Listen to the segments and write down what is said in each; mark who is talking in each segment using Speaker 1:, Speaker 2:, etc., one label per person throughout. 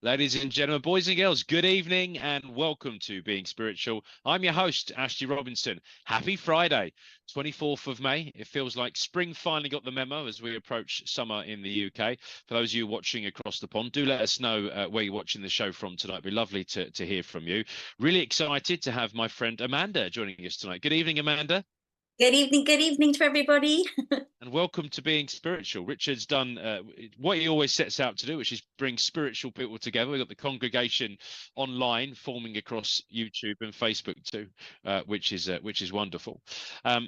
Speaker 1: Ladies and gentlemen, boys and girls, good evening and welcome to Being Spiritual. I'm your host, Ashley Robinson. Happy Friday, 24th of May. It feels like spring finally got the memo as we approach summer in the UK. For those of you watching across the pond, do let us know where you're watching the show from tonight. It'd be lovely to hear from you. Really excited to have my friend Amanda joining us tonight. Good evening, Amanda.
Speaker 2: Good evening to everybody.
Speaker 1: And welcome to Being Spiritual. Richard's done what he always sets out to do, which is bring spiritual people together. We've got the congregation online forming across YouTube and Facebook too, which is wonderful.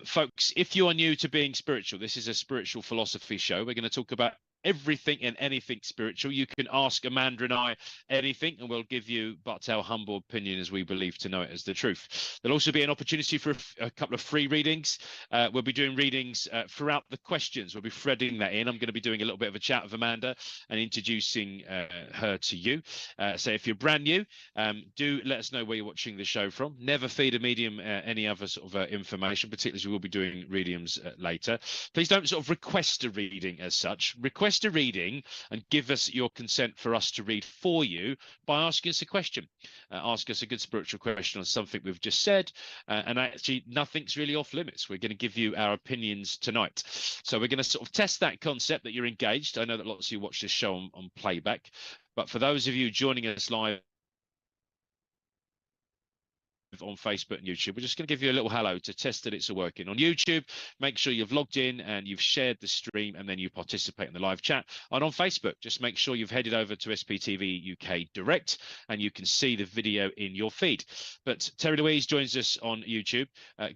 Speaker 1: Folks, if you are new to Being Spiritual, this is a spiritual philosophy show. We're going to talk about everything and anything spiritual. You can ask Amanda and I anything, and we'll give you but our humble opinion as we believe to know it as the truth. There'll also be an opportunity for a couple of free readings. We'll be doing readings throughout the questions. We'll be threading that in. I'm going to be doing a little bit of a chat with Amanda and introducing her to you. So if you're brand new, do let us know where you're watching the show from. Never feed a medium any other sort of information, particularly as we will be doing readings later. Please don't sort of request a reading as such. Request a reading and give us your consent for us to read for you by asking us a question. Ask us a good spiritual question on something we've just said, and actually nothing's really off limits. We're going to give you our opinions tonight. So we're going to sort of test that concept that you're engaged. I know that lots of you watch this show on playback, but for those of you joining us live on Facebook and YouTube, we're just going to give you a little hello to test that it's working. On YouTube, make sure you've logged in and you've shared the stream and then you participate in the live chat. And on Facebook, just make sure you've headed over to SPTV UK Direct and you can see the video in your feed. But Terry Louise joins us on YouTube.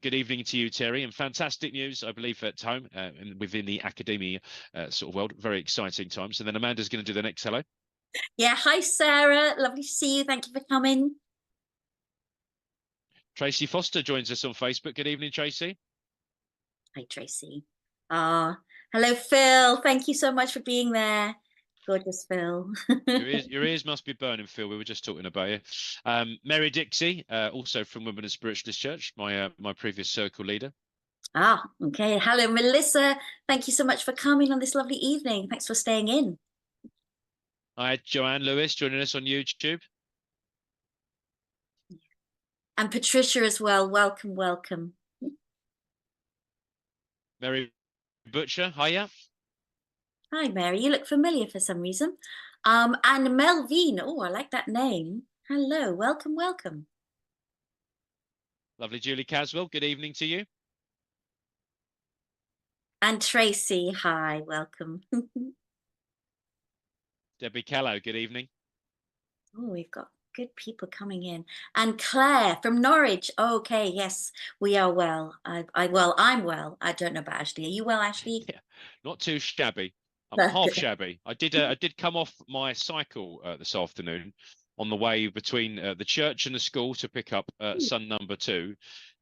Speaker 1: Good evening to you, Terry, and fantastic news, I believe, at home and within the academia sort of world. Very exciting times. And then Amanda's going to do the next hello.
Speaker 2: Yeah, hi, Sarah. Lovely to see you. Thank you for coming.
Speaker 1: Tracy Foster joins us on Facebook. Good evening, Tracy.
Speaker 2: Hi, Tracy. Hello, Phil. Thank you so much for being there. Gorgeous, Phil.
Speaker 1: Your ears must be burning, Phil. We were just talking about you. Mary Dixie, also from Women of Spiritualist Church, my previous circle leader.
Speaker 2: Okay. Hello, Melissa. Thank you so much for coming on this lovely evening. Thanks for staying in.
Speaker 1: Hi, Joanne Lewis joining us on YouTube.
Speaker 2: And Patricia as well. Welcome, welcome.
Speaker 1: Mary Butcher, hiya.
Speaker 2: Hi, Mary. You look familiar for some reason. And Melvine. Oh, I like that name. Hello, welcome, welcome.
Speaker 1: Lovely Julie Caswell. Good evening to you.
Speaker 2: And Tracy, hi, welcome.
Speaker 1: Debbie Callow, good evening.
Speaker 2: Oh, we've got good people coming in. And Claire from Norwich. Okay, yes, we are well. I'm well. I don't know about Ashley. Are you well, Ashley?
Speaker 1: Yeah, not too shabby. I'm half shabby. I did come off my cycle this afternoon on the way between the church and the school to pick up son number 2.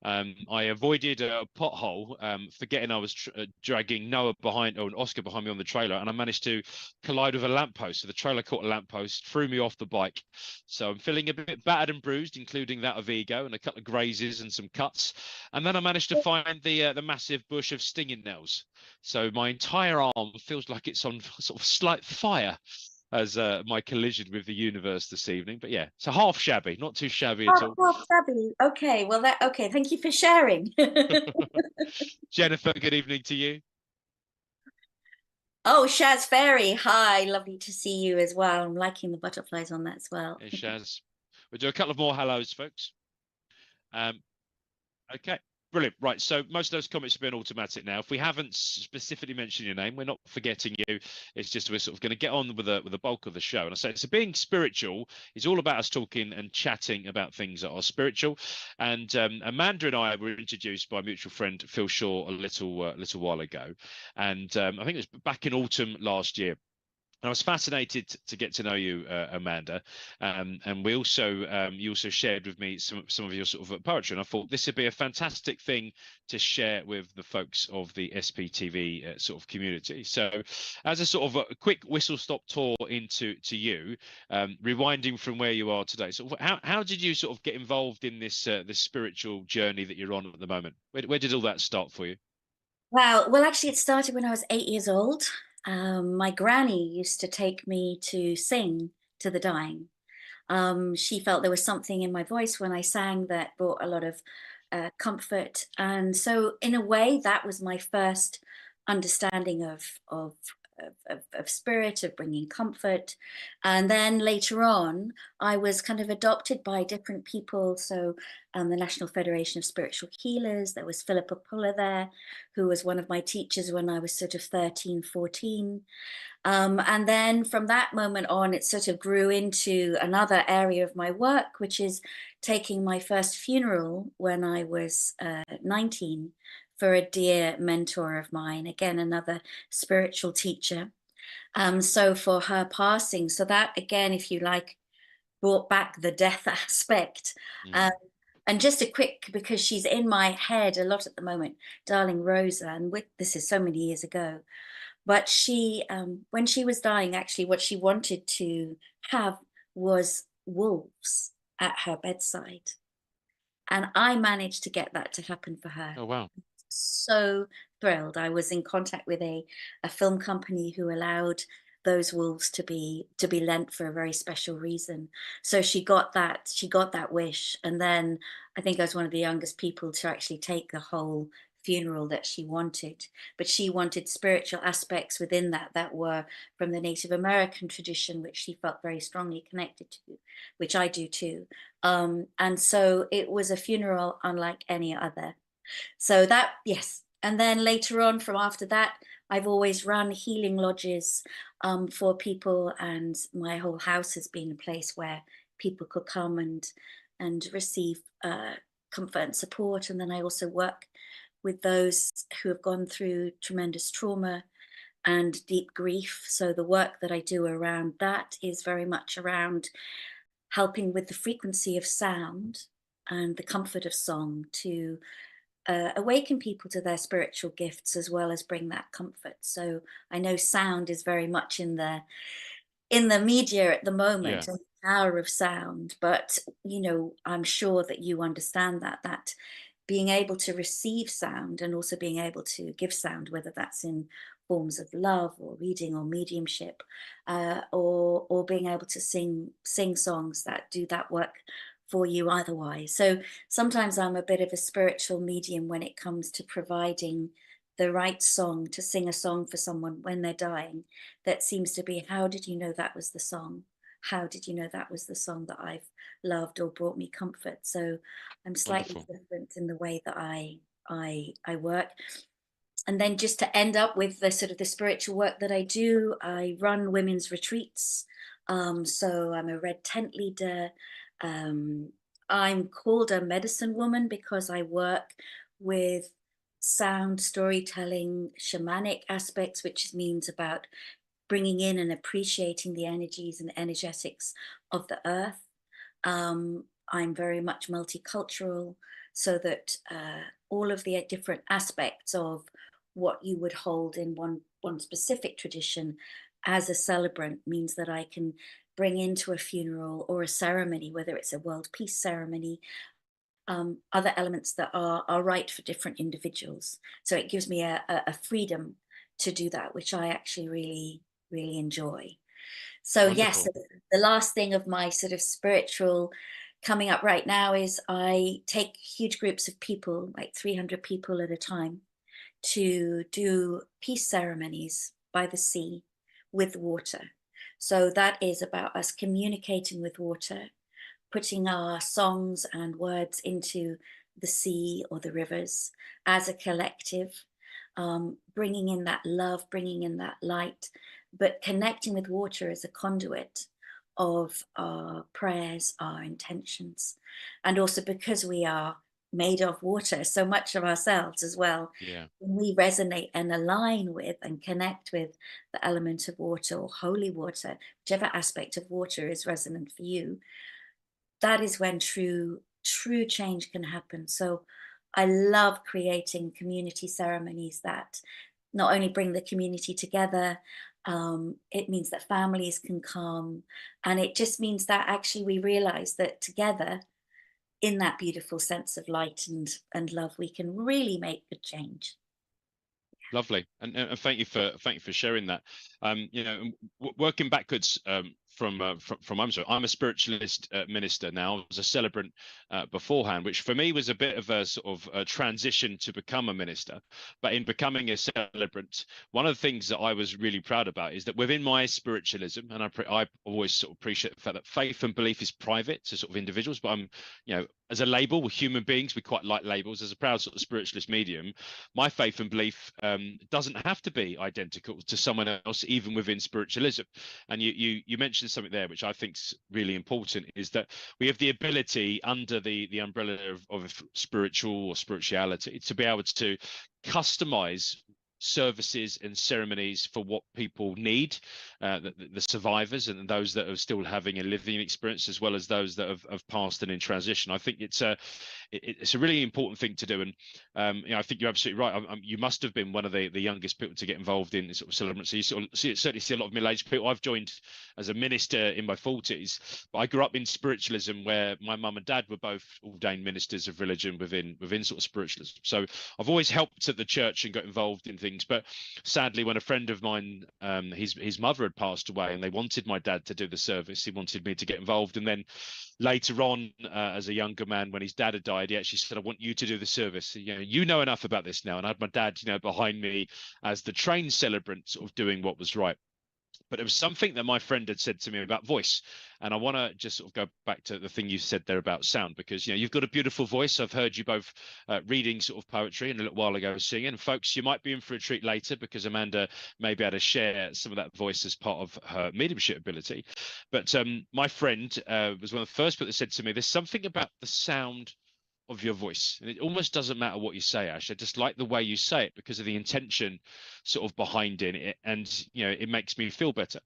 Speaker 1: I avoided a pothole, forgetting I was dragging Noah behind, or Oscar behind me on the trailer, and I managed to collide with a lamppost. So the trailer caught a lamppost, threw me off the bike. So I'm feeling a bit battered and bruised, including that of ego and a couple of grazes and some cuts. And then I managed to find the massive bush of stinging nails. So my entire arm feels like it's on sort of slight fire as my collision with the universe this evening. But yeah, it's a half shabby, not too shabby at all.
Speaker 2: Half shabby. Okay, well, okay. Thank you for sharing.
Speaker 1: Jennifer, good evening to you.
Speaker 2: Oh, Shaz Ferry. Hi, lovely to see you as well. I'm liking the butterflies on that as well.
Speaker 1: Hey, Shaz. We'll do a couple of more hellos, folks. Okay. Brilliant. Right. So most of those comments have been automatic now. If we haven't specifically mentioned your name, we're not forgetting you. It's just we're sort of going to get on with the bulk of the show. And I say, so Being Spiritual is all about us talking and chatting about things that are spiritual. And Amanda and I were introduced by a mutual friend, Phil Shaw, a little while ago. And I think it was back in autumn last year. I was fascinated to get to know you, Amanda, and we also you also shared with me some of your sort of poetry, and I thought this would be a fantastic thing to share with the folks of the SPTV sort of community. So, as a sort of a quick whistle-stop tour into you, rewinding from where you are today. So, how did you sort of get involved in this this spiritual journey that you're on at the moment? Where did all that start for you?
Speaker 2: Wow. Well, actually, it started when I was 8 years old. My granny used to take me to sing to the dying. She felt there was something in my voice when I sang that brought a lot of comfort. And so, in a way, that was my first understanding of spirit, of bringing comfort. And then later on, I was kind of adopted by different people. So, the National Federation of Spiritual Healers, there was Philippa Puller there, who was one of my teachers when I was sort of 13, 14. And then from that moment on, it sort of grew into another area of my work, which is taking my first funeral when I was 19 for a dear mentor of mine, again, another spiritual teacher. So for her passing, so that again, if you like, brought back the death aspect. Um,
Speaker 1: Mm.
Speaker 2: and just a quick, because she's in my head a lot at the moment, darling Rosa, and this is so many years ago. But she, when she was dying, actually, what she wanted to have was wolves at her bedside. And I managed to get that to happen for her.
Speaker 1: Oh, wow.
Speaker 2: So thrilled. I was in contact with a film company who allowed those wolves to be lent for a very special reason. So she got that wish. And then I think I was one of the youngest people to actually take the whole funeral that she wanted. But she wanted spiritual aspects within that were from the Native American tradition, which she felt very strongly connected to, which I do too. And so it was a funeral unlike any other. So that, yes. And then later on, from after that, I've always run healing lodges for people, and my whole house has been a place where people could come and receive comfort and support. And then I also work with those who have gone through tremendous trauma and deep grief. So the work that I do around that is very much around helping with the frequency of sound and the comfort of song to awaken people to their spiritual gifts as well as bring that comfort. So I know sound is very much in the media at the
Speaker 1: Yeah,
Speaker 2: moment, and the power of sound, but I'm sure that you understand that being able to receive sound and also being able to give sound, whether that's in forms of love or reading or mediumship, or being able to sing songs that do that work for you otherwise. So sometimes I'm a bit of a spiritual medium when it comes to providing the right song to sing a song for someone when they're dying, that seems to be, how did you know that was the song? How did you know that was the song that I've loved or brought me comfort? So I'm slightly
Speaker 1: wonderful.
Speaker 2: different in the way that I work. And then just to end up with the sort of the spiritual work that I do, I run women's retreats. So I'm a red tent leader. Um, I'm called a medicine woman because I work with sound storytelling, shamanic aspects, which means about bringing in and appreciating the energies and energetics of the earth. I'm very much multicultural, so that all of the different aspects of what you would hold in one specific tradition as a celebrant means that I can bring into a funeral or a ceremony, whether it's a world peace ceremony, other elements that are right for different individuals. So it gives me a freedom to do that, which I actually really enjoy. So yes,
Speaker 1: Wonderful.
Speaker 2: the last thing of my sort of spiritual coming up right now is I take huge groups of people, like 300 people at a time, to do peace ceremonies by the sea with water. So that is about us communicating with water, putting our songs and words into the sea or the rivers as a collective, bringing in that love, bringing in that light, but connecting with water as a conduit of our prayers, our intentions. And also because we are made of water, so much of ourselves as well,
Speaker 1: Yeah,
Speaker 2: when we resonate and align with and connect with the element of water or holy water, whichever aspect of water is resonant for you, that is when true change can happen. So I love creating community ceremonies that not only bring the community together, it means that families can come, and it just means that actually we realize that together, in that beautiful sense of light and love, we can really make good change.
Speaker 1: lovely. And thank you for sharing that. Working backwards I'm a spiritualist minister now. I was a celebrant beforehand, which for me was a bit of a sort of a transition to become a minister. But in becoming a celebrant, one of the things that I was really proud about is that within my spiritualism, and I always sort of appreciate the fact that faith and belief is private to sort of individuals, but I'm, you know, as a label, we're human beings, we quite like labels. As a proud sort of spiritualist medium, my faith and belief doesn't have to be identical to someone else, even within spiritualism. And you mentioned something there, which I think is really important, is that we have the ability under the umbrella of spiritual or spirituality to be able to customize services and ceremonies for what people need, the survivors and those that are still having a living experience, as well as those that have passed and in transition. I think it's a really important thing to do. And you know, I think you're absolutely right. You must have been one of the youngest people to get involved in sort of celebrants. So you sort of certainly see a lot of middle-aged people. I've joined as a minister in my 40s, but I grew up in spiritualism where my mum and dad were both ordained ministers of religion within sort of spiritualism. So I've always helped at the church and got involved in things. But sadly, when a friend of mine, his mother had passed away, and they wanted my dad to do the service, he wanted me to get involved. And then later on, as a younger man, when his dad had died, he actually said, "I want you to do the service. You know enough about this now." And I had my dad, behind me as the trained celebrant, sort of doing what was right. But it was something that my friend had said to me about voice. And I want to just sort of go back to the thing you said there about sound, because, you've got a beautiful voice. I've heard you both reading sort of poetry and a little while ago singing. And folks, you might be in for a treat later, because Amanda may be able to share some of that voice as part of her mediumship ability. But my friend was one of the first people that said to me, there's something about the sound of your voice, and it almost doesn't matter what you say, Ash. I just like the way you say it because of the intention sort of behind it, and it makes me feel better.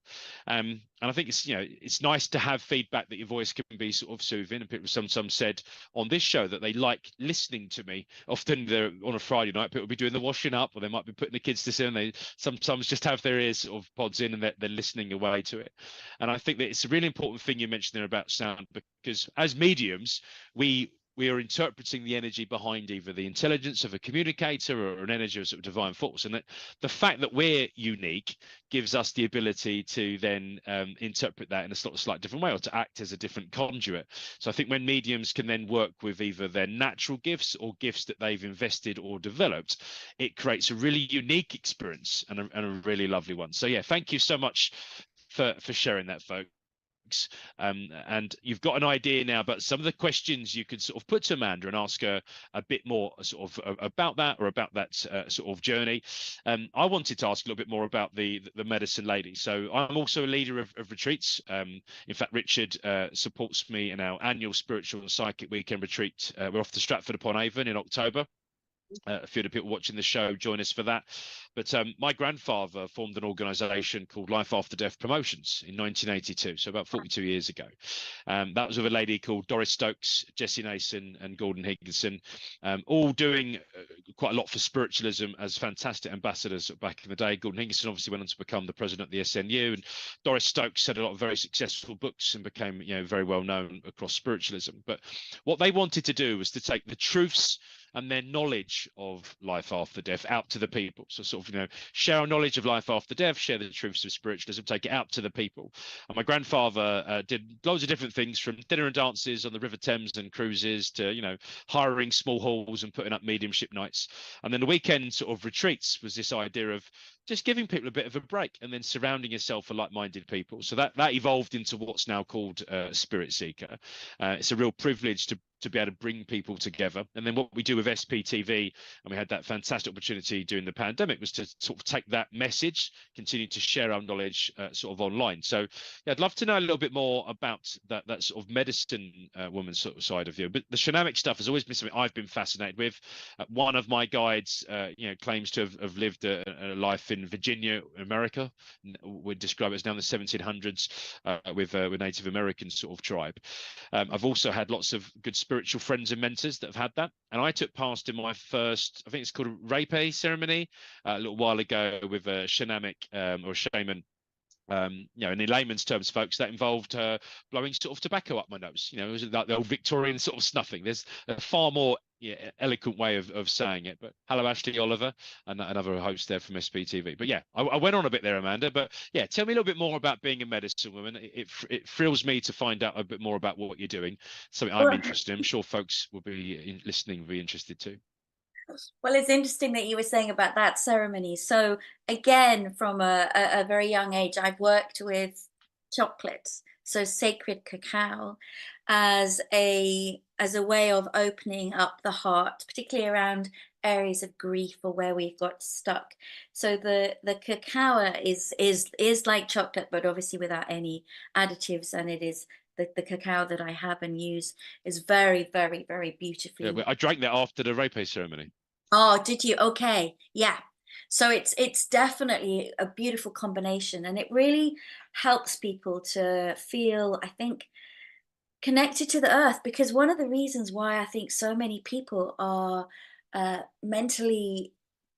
Speaker 1: And I think it's nice to have feedback that your voice can be sort of soothing. And people some said on this show that they like listening to me. Often they're on a Friday night, people will be doing the washing up, or they might be putting the kids to sleep, and they sometimes just have their ears sort of pods in, and they're listening away to it. And I think that it's a really important thing you mentioned there about sound, because as mediums, we are interpreting the energy behind either the intelligence of a communicator or an energy of sort of divine force. And that the fact that we're unique gives us the ability to then interpret that in a slight different way, or to act as a different conduit. So I think when mediums can then work with either their natural gifts or gifts that they've invested or developed, it creates a really unique experience and a really lovely one. So yeah, thank you so much for sharing that, folks. And you've got an idea now about some of the questions you could sort of put to Amanda and ask her a bit more sort of about that, or about that sort of journey. I wanted to ask a little bit more about the medicine lady. So I'm also a leader of retreats. In fact, Richard supports me in our annual spiritual and psychic weekend retreat. We're off to Stratford upon Avon in October. A few of the people watching the show join us for that. But my grandfather formed an organisation called Life After Death Promotions in 1982, so about 42 years ago. That was with a lady called Doris Stokes, Jessie Nason and Gordon Higginson, all doing quite a lot for spiritualism as fantastic ambassadors back in the day. Gordon Higginson obviously went on to become the president of the SNU, and Doris Stokes had a lot of very successful books and became very well known across spiritualism. But what they wanted to do was to take the truths and their knowledge of life after death out to the people. So sort of, share our knowledge of life after death, share the truths of spiritualism, take it out to the people. And my grandfather did loads of different things, from dinner and dances on the River Thames and cruises to, hiring small halls and putting up mediumship nights. And then the weekend sort of retreats was this idea of just giving people a bit of a break and then surrounding yourself with like-minded people. So that evolved into what's now called Spirit Seeker. It's a real privilege to be able to bring people together. And then what we do with SPTV, and we had that fantastic opportunity during the pandemic, was to sort of take that message, continue to share our knowledge sort of online. So yeah, I'd love to know a little bit more about that sort of medicine woman sort of side of you. But the shamanic stuff has always been something I've been fascinated with. One of my guides, claims to have lived a life in Virginia, America. We'd describe it as now in the 1700s with Native American sort of tribe. I've also had lots of good spiritual friends and mentors that have had that. And I took part in my first, I think it's called a rape ceremony a little while ago with a shamanic or shaman. In layman's terms, folks, that involved blowing sort of tobacco up my nose. It was like the old Victorian sort of snuffing. There's far more yeah, eloquent way of saying it. But hello, Ashley Oliver, and another host there from SPTV. But yeah, I went on a bit there, Amanda. But yeah, tell me a little bit more about being a medicine woman. It thrills me to find out a bit more about what you're doing. Something I'm
Speaker 2: Well,
Speaker 1: interested in. I'm sure folks will be listening, will be interested too.
Speaker 2: well, it's interesting that you were saying about that ceremony. So again, from a very young age, I've worked with chocolates, so sacred cacao, as a way of opening up the heart, particularly around areas of grief or where we've got stuck. So the cacao is like chocolate, but obviously without any additives, and it is the cacao that I have and use is very, very, very
Speaker 1: Yeah,
Speaker 2: beautifully.
Speaker 1: but I drank that after the rape ceremony.
Speaker 2: Oh, did you? Okay. Yeah. So it's definitely a beautiful combination, and it really helps people to feel, I think, connected to the earth, because one of the reasons why I think so many people are mentally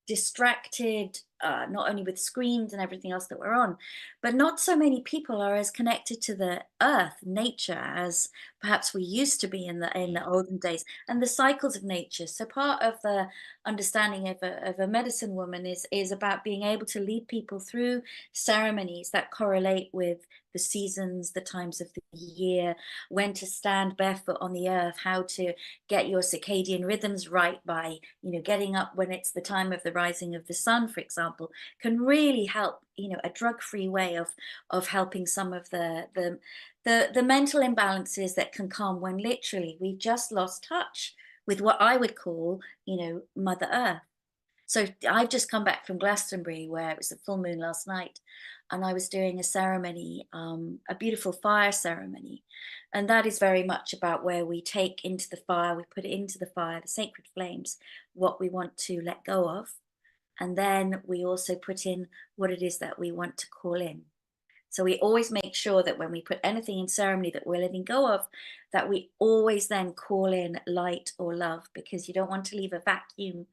Speaker 2: distracted, not only with screens and everything else that we're on, but not so many people are as connected to the earth, nature, as perhaps we used to be in the
Speaker 1: Mm.
Speaker 2: olden days, and the cycles of nature. So part of the understanding of a medicine woman is about being able to lead people through ceremonies that correlate with the seasons, the times of the year, when to stand barefoot on the earth, how to get your circadian rhythms right by, getting up when it's the time of the rising of the sun, for example, can really help, a drug-free way of helping some of the mental imbalances that can come when literally we've just lost touch with what I would call, Mother Earth. So I've just come back from Glastonbury, where it was a full moon last night, and I was doing a ceremony, a beautiful fire ceremony. And that is very much about where we take into the fire, we put it into the fire, the sacred flames, what we want to let go of. And then we also put in what it is that we want to call in. So we always make sure that when we put anything in ceremony that we're letting go of, that we always then call in light or love, because you don't want to leave a vacuum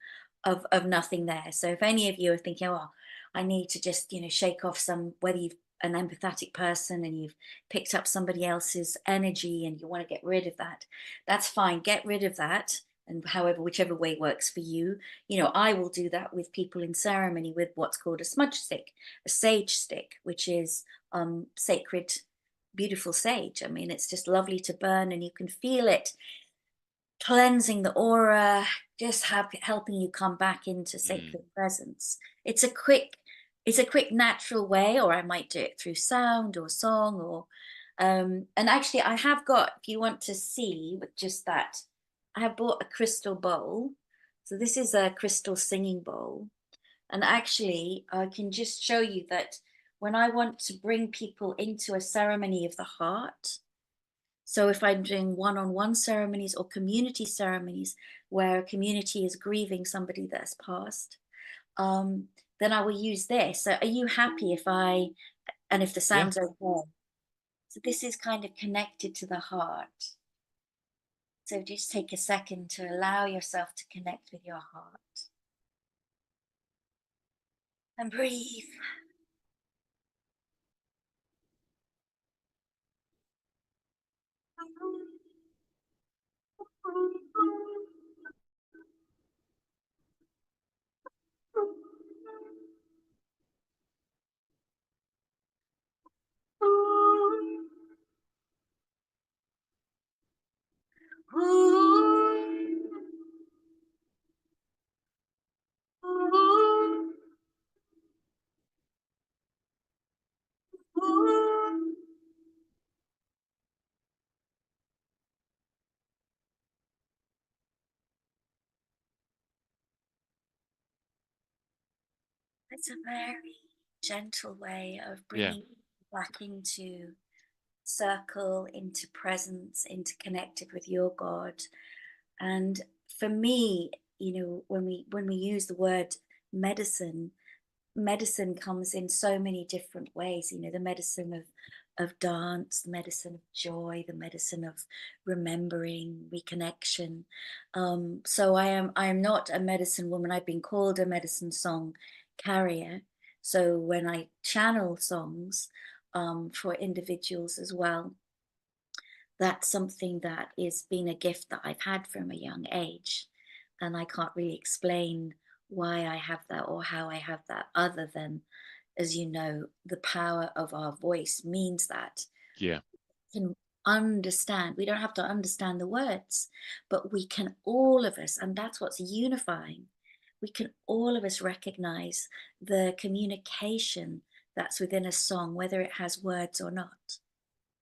Speaker 2: of nothing there. So if any of you are thinking, oh, I need to just, shake off some, whether you've an empathetic person and you've picked up somebody else's energy and you want to get rid of that, that's fine. Get rid of that. And however, whichever way works for you, I will do that with people in ceremony with what's called a smudge stick, a sage stick, which is sacred, beautiful sage. I mean, it's just lovely to burn, and you can feel it cleansing the aura, just helping you come back into
Speaker 1: Mm.
Speaker 2: sacred presence. It's a quick, natural way, or I might do it through sound or song, or and actually, I have got. If you want to see with just that, I have bought a crystal bowl. So this is a crystal singing bowl, and actually, I can just show you that when I want to bring people into a ceremony of the heart, so if I'm doing one-on-one ceremonies or community ceremonies where a community is grieving somebody that's passed, then I will use this. So are you happy if and if the
Speaker 1: Yeah.
Speaker 2: sound's okay? So this is kind of connected to the heart. So just take a second to allow yourself to connect with your heart and breathe. It's a very gentle way of
Speaker 1: Yeah.
Speaker 2: bringing you back into circle, into presence, into connected with your God. And for me, when we use the word medicine, medicine comes in so many different ways. The medicine of dance, the medicine of joy, the medicine of remembering, reconnection. So I am not a medicine woman. I've been called a medicine song carrier. So when I channel songs for individuals as well, that's something that is been a gift that I've had from a young age. and I can't really explain why I have that or how I have that, other than, as you know, the power of our voice means that
Speaker 1: Yeah.
Speaker 2: can understand. We don't have to understand the words, but we can, all of us, and that's what's unifying. We can all of us recognize the communication that's within a song, whether it has words or not.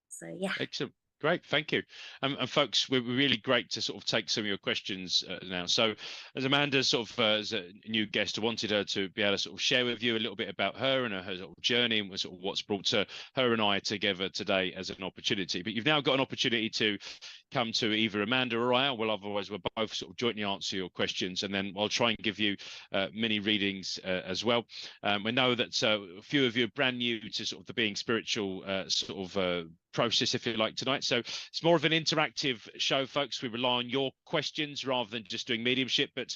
Speaker 2: So yeah.
Speaker 1: Excellent. Great, thank you. And folks, we're really great to sort of take some of your questions now. So, as Amanda sort of as a new guest, I wanted her to be able to sort of share with you a little bit about her and her sort of journey and sort of what's brought her and I together today as an opportunity. But you've now got an opportunity to come to either Amanda or I, or otherwise we'll both sort of jointly answer your questions, and then I'll try and give you mini readings as well. We know that a few of you are brand new to sort of the being spiritual sort of process, if you like, tonight. So it's more of an interactive show, folks. We rely on your questions rather than just doing mediumship. But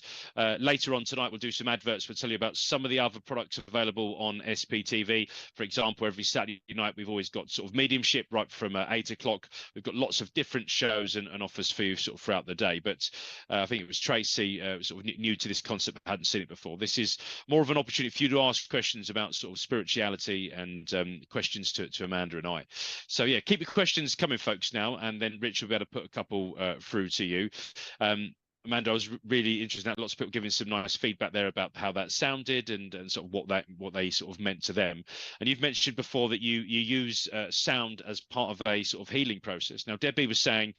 Speaker 1: later on tonight, we'll do some adverts. We'll tell you about some of the other products available on SPTV. For example, every Saturday night, we've always got sort of mediumship right from 8 o'clock. We've got lots of different shows and offers for you sort of throughout the day. But I think it was Tracy sort of new to this concept, hadn't seen it before. This is more of an opportunity for you to ask questions about sort of spirituality and questions to Amanda and I. So yeah, keep your questions coming, folks, now, and then Rich will be able to put a couple through to you. Amanda, I was really interested in that. Lots of people giving some nice feedback there about how that sounded and sort of what they sort of meant to them. And you've mentioned before that you use sound as part of a sort of healing process. Now, Debbie was saying,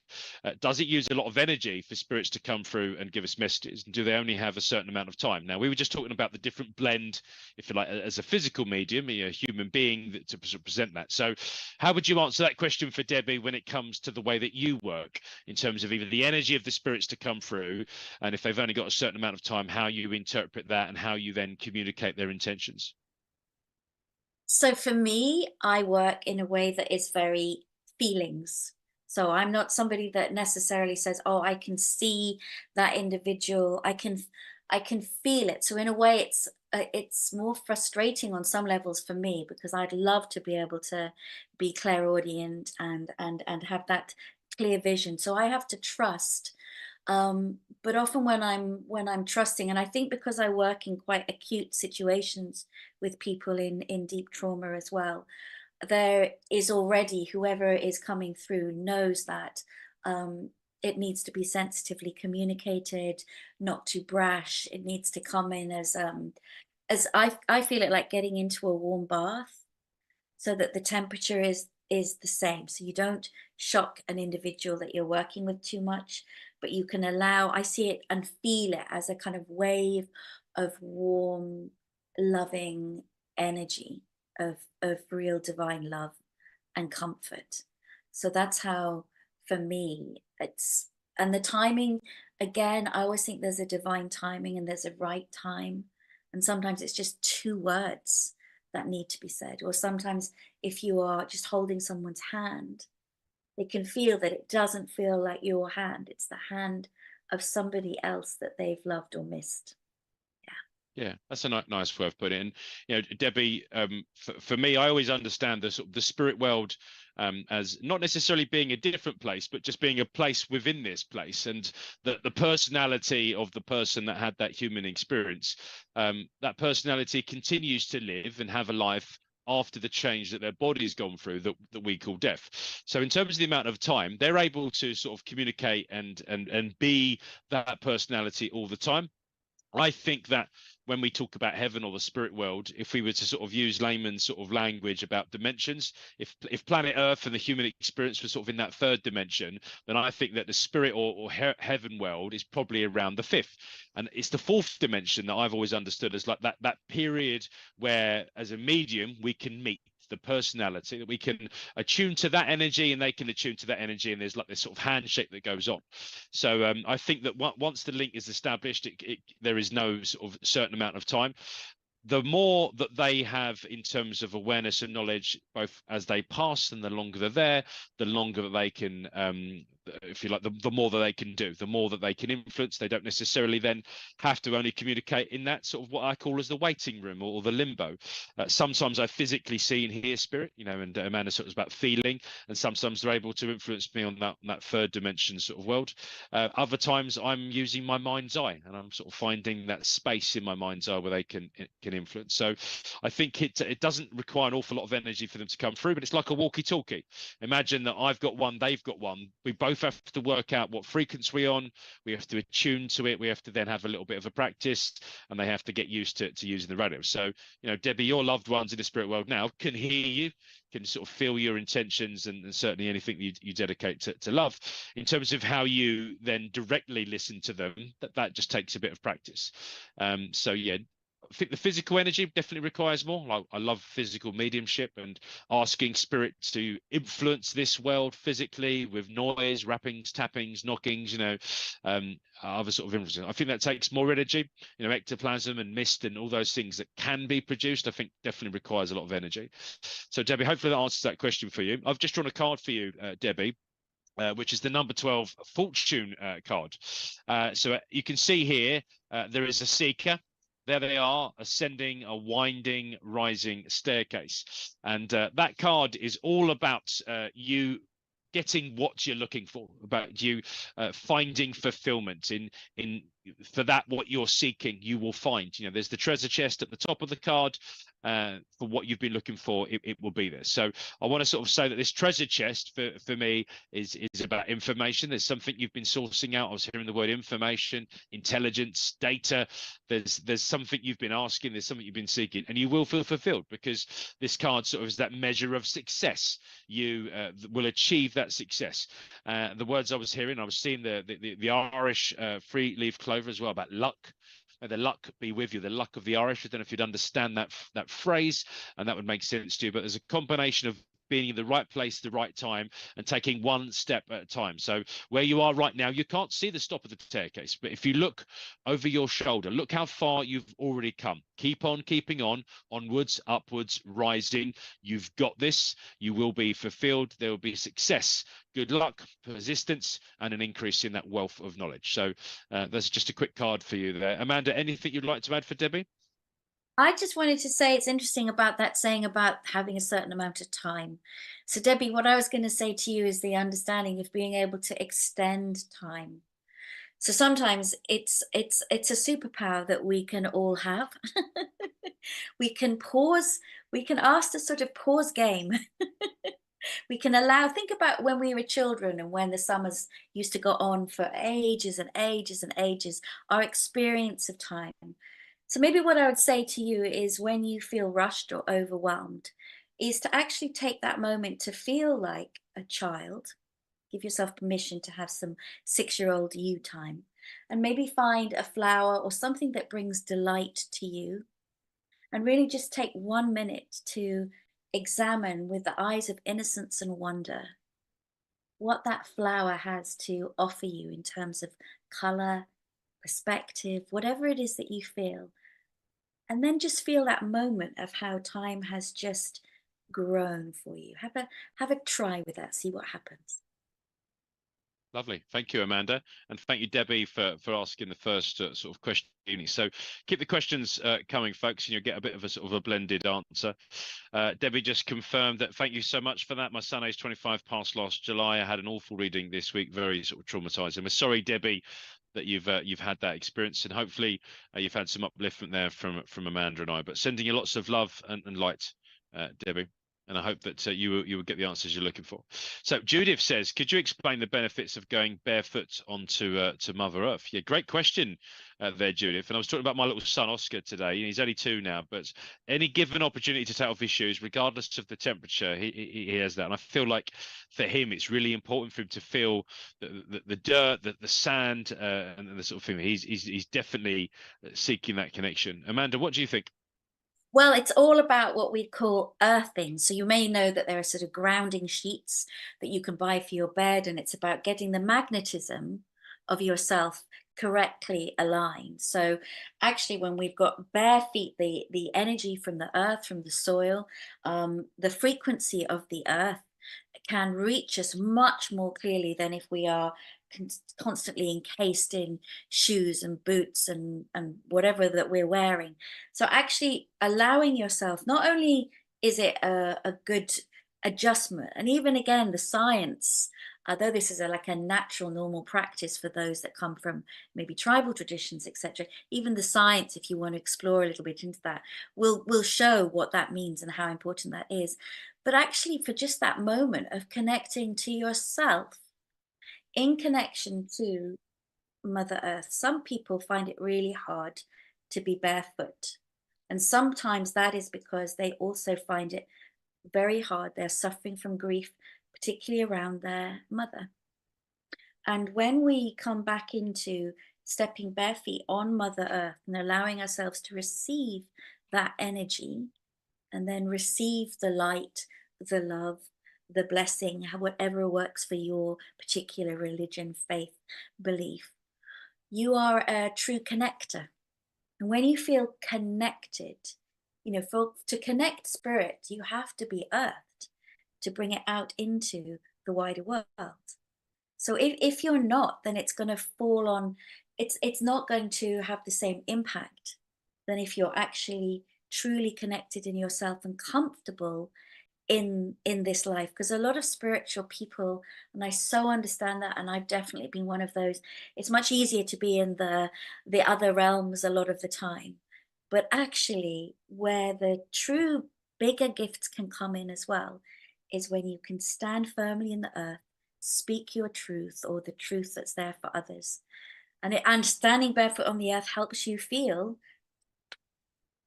Speaker 1: does it use a lot of energy for spirits to come through and give us messages? And do they only have a certain amount of time? Now, we were just talking about the different blend, if you like, as a physical medium, a human being to present that. So how would you answer that question for Debbie when it comes to the way that you work in terms of either the energy of the spirits to come through, and if they've only got a certain amount of time, how you interpret that and how you then communicate their intentions?
Speaker 2: So for me, I work in a way that is very feelings. So I'm not somebody that necessarily says, "Oh, I can see that individual. I can feel it." So in a way, it's more frustrating on some levels for me, because I'd love to be able to be clairaudient and have that clear vision. So I have to trust. But often when I'm trusting, and I think because I work in quite acute situations with people in deep trauma as well, there is already, whoever is coming through knows that it needs to be sensitively communicated, not too brash. It needs to come in as I feel it, like getting into a warm bath, so that the temperature is the same, so you don't shock an individual that you're working with too much, but you can allow, I see it and feel it as a kind of wave of warm, loving energy, of real divine love and comfort. So that's how, for me, it's, and the timing, again, I always think there's a divine timing and there's a right time, and sometimes it's just two words that need to be said. Or sometimes, if you are just holding someone's hand, they can feel that it doesn't feel like your hand, it's the hand of somebody else that they've loved or missed.
Speaker 1: Yeah, that's a nice way of putting it. And Debbie, for me, I always understand the sort of the spirit world as not necessarily being a different place, but just being a place within this place, and the personality of the person that had that human experience, that personality continues to live and have a life after the change that their body's gone through, that we call death. So in terms of the amount of time, they're able to sort of communicate and be that personality all the time. I think that when we talk about heaven or the spirit world, if we were to sort of use layman's sort of language about dimensions, if planet Earth and the human experience was sort of in that third dimension, then I think that the spirit or heaven world is probably around the fifth. And it's the fourth dimension that I've always understood as like that period where, as a medium, we can meet the personality, that we can attune to that energy and they can attune to that energy, and there's like this sort of handshake that goes on. So I think that once the link is established, there is no sort of certain amount of time. The more that they have in terms of awareness and knowledge, both as they pass and the longer they're there, the longer that if you like, the more that they can do, the more that they can influence. They don't necessarily then have to only communicate in that sort of what I call as the waiting room or the limbo. Sometimes I physically see and hear spirit, and Amanda sort of about feeling, and sometimes they're able to influence me on that third dimension sort of world. Other times I'm using my mind's eye, and I'm sort of finding that space in my mind's eye where they can influence. So I think it doesn't require an awful lot of energy for them to come through, but it's like a walkie-talkie. Imagine that I've got one, they've got one. We both have to work out what frequency we're on. We have to attune to it. We have to then have a little bit of a practice, and they have to get used to using the radio. So, Debbie, your loved ones in the spirit world now can hear you, can sort of feel your intentions, and certainly anything you dedicate to love. In terms of how you then directly listen to them, that just takes a bit of practice. So yeah, I think the physical energy definitely requires more. Like, I love physical mediumship and asking spirit to influence this world physically with noise, rappings, tappings, knockings, other sort of influences. I think that takes more energy. Ectoplasm and mist and all those things that can be produced, I think definitely requires a lot of energy. So Debbie, hopefully that answers that question for you. I've just drawn a card for you, Debbie. Which is the number 12 fortune card. So you can see here, there is a seeker. There they are, ascending a winding, rising staircase. And that card is all about you getting what you're looking for, about you finding fulfillment in for that what you're seeking. You will find. There's the treasure chest at the top of the card. For what you've been looking for, it will be there. So I want to sort of say that this treasure chest for me is about information. There's something you've been sourcing out. I was hearing the word information, intelligence, data. There's something you've been asking. There's something you've been seeking, and you will feel fulfilled, because this card sort of is that measure of success. You will achieve that success. The words I was hearing, I was seeing the Irish free leaf clover as well, about luck. May the luck be with you, the luck of the Irish. I don't know if you'd understand that phrase, and that would make sense to you, but there's a combination of being in the right place at the right time and taking one step at a time. So where you are right now, you can't see the top of the staircase, but if you look over your shoulder, look how far you've already come. Keep on keeping on, onwards, upwards, rising. You've got this. You will be fulfilled. There will be success, good luck, persistence, and an increase in that wealth of knowledge. So that's just a quick card for you there. Amanda, anything you'd like to add for Debbie?
Speaker 2: I just wanted to say it's interesting about that saying about having a certain amount of time. So, Debbie, what I was going to say to you is the understanding of being able to extend time. So sometimes it's a superpower that we can all have. We can pause, we can ask to sort of pause game. We can allow, think about when we were children and when the summers used to go on for ages and ages and ages, our experience of time. So maybe what I would say to you is, when you feel rushed or overwhelmed, is to actually take that moment to feel like a child. Give yourself permission to have some 6-year-old you time, and maybe find a flower or something that brings delight to you, and really just take 1 minute to examine with the eyes of innocence and wonder what that flower has to offer you in terms of color, perspective, whatever it is that you feel. And then just feel that moment of how time has just grown for you. Have a try with that, see what happens.
Speaker 1: Lovely. Thank you, Amanda. And thank you, Debbie, for asking the first sort of question. So keep the questions coming, folks, and you'll get a bit of a sort of a blended answer. Debbie just confirmed that, thank you so much for that. My son, aged 25, passed last July. I had an awful reading this week, very sort of traumatizing. We're sorry, Debbie, that you've had that experience, and hopefully you've had some upliftment there from Amanda and I. But sending you lots of love and light, Debbie. And I hope that you will get the answers you're looking for. So Judith says, could you explain the benefits of going barefoot onto to Mother Earth? Yeah, great question there, Judith. And I was talking about my little son, Oscar, today. He's only 2 now, but any given opportunity to take off his shoes, regardless of the temperature, he has that. And I feel like for him, it's really important for him to feel the dirt, the sand, and the sort of thing. He's definitely seeking that connection. Amanda, what do you think?
Speaker 2: Well, it's all about what we call earthing. So you may know that there are sort of grounding sheets that you can buy for your bed, and it's about getting the magnetism of yourself correctly aligned. So actually, when we've got bare feet, the energy from the earth, from the soil, the frequency of the earth can reach us much more clearly than if we are constantly encased in shoes and boots and whatever that we're wearing. So actually allowing yourself, not only is it a good adjustment, and even again the science, although this is like a natural normal practice for those that come from maybe tribal traditions, etc., even the science, if you want to explore a little bit into that, will show what that means and how important that is. But actually, for just that moment of connecting to yourself in connection to Mother Earth, some people find it really hard to be barefoot. And sometimes that is because they also find it very hard. They're suffering from grief, particularly around their mother. And when we come back into stepping bare feet on Mother Earth and allowing ourselves to receive that energy, and then receive the light, the love, the blessing, whatever works for your particular religion, faith, belief. You are a true connector. And when you feel connected, to connect spirit, you have to be earthed to bring it out into the wider world. So if you're not, then it's going to fall on, it's not going to have the same impact than if you're actually truly connected in yourself and comfortable in this life. Because a lot of spiritual people, and I so understand that, and I've definitely been one of those, it's much easier to be in the other realms a lot of the time. But actually, where the true bigger gifts can come in as well is when you can stand firmly in the earth, speak your truth or the truth that's there for others. And standing barefoot on the earth helps you feel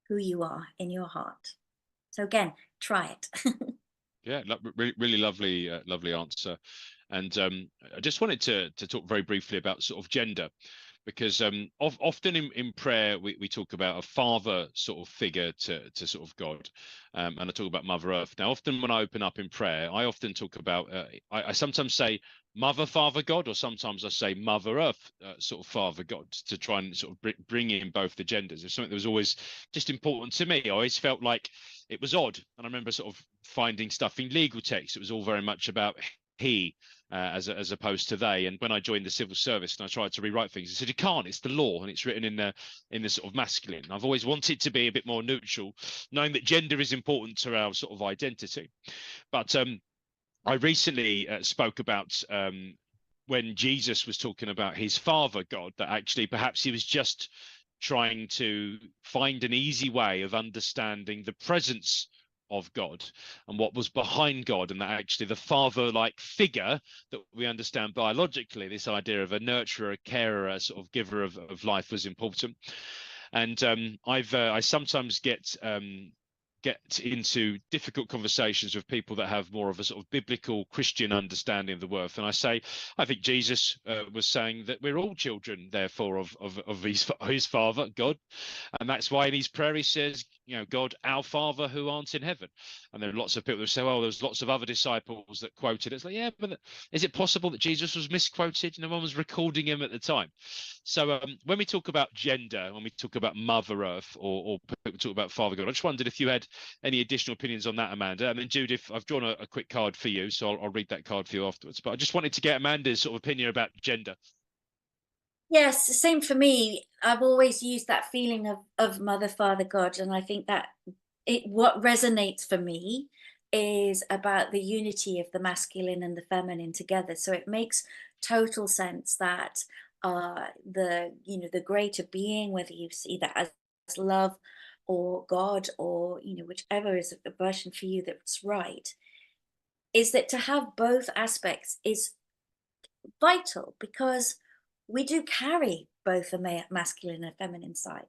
Speaker 2: who you are in your heart. So again, try it.
Speaker 1: Yeah, really, really lovely, lovely answer. And I just wanted to talk very briefly about sort of gender, because often in prayer we talk about a father sort of figure to sort of God, and I talk about Mother Earth. Now, often when I open up in prayer, I often talk about I sometimes say Mother Father God, or sometimes I say Mother Earth sort of Father God, to try and sort of bring in both the genders. It's something that was always just important to me. I always felt like it was odd, and I remember sort of finding stuff in legal text. It was all very much about he, as opposed to they. And when I joined the civil service and I tried to rewrite things, I said you can't. It's the law, and it's written in the sort of masculine. I've always wanted to be a bit more neutral, knowing that gender is important to our sort of identity. But I recently spoke about when Jesus was talking about his Father God, that actually perhaps he was just trying to find an easy way of understanding the presence of God and what was behind God, and that actually the father-like figure that we understand biologically, this idea of a nurturer, a carer, a sort of giver of life, was important. And I sometimes get into difficult conversations with people that have more of a sort of biblical Christian understanding of the worth. And I say, I think Jesus was saying that we're all children, therefore, of his Father, God. And that's why in his prayer he says, God, our Father who art in heaven. And there are lots of people who say, oh, there's lots of other disciples that quoted it. It's like, yeah, but is it possible that Jesus was misquoted? No one was recording him at the time. So when we talk about gender, when we talk about Mother Earth, or we talk about Father God, I just wondered if you had any additional opinions on that, Amanda. And then Judith, I've drawn a quick card for you, so I'll read that card for you afterwards. But I just wanted to get Amanda's sort of opinion about gender.
Speaker 2: Yes, same for me. I've always used that feeling of Mother, Father, God, and I think that what resonates for me is about the unity of the masculine and the feminine together. So it makes total sense that the greater being, whether you see that as love or God, or whichever is a version for you that's right, is that to have both aspects is vital, because we do carry both a masculine and feminine side.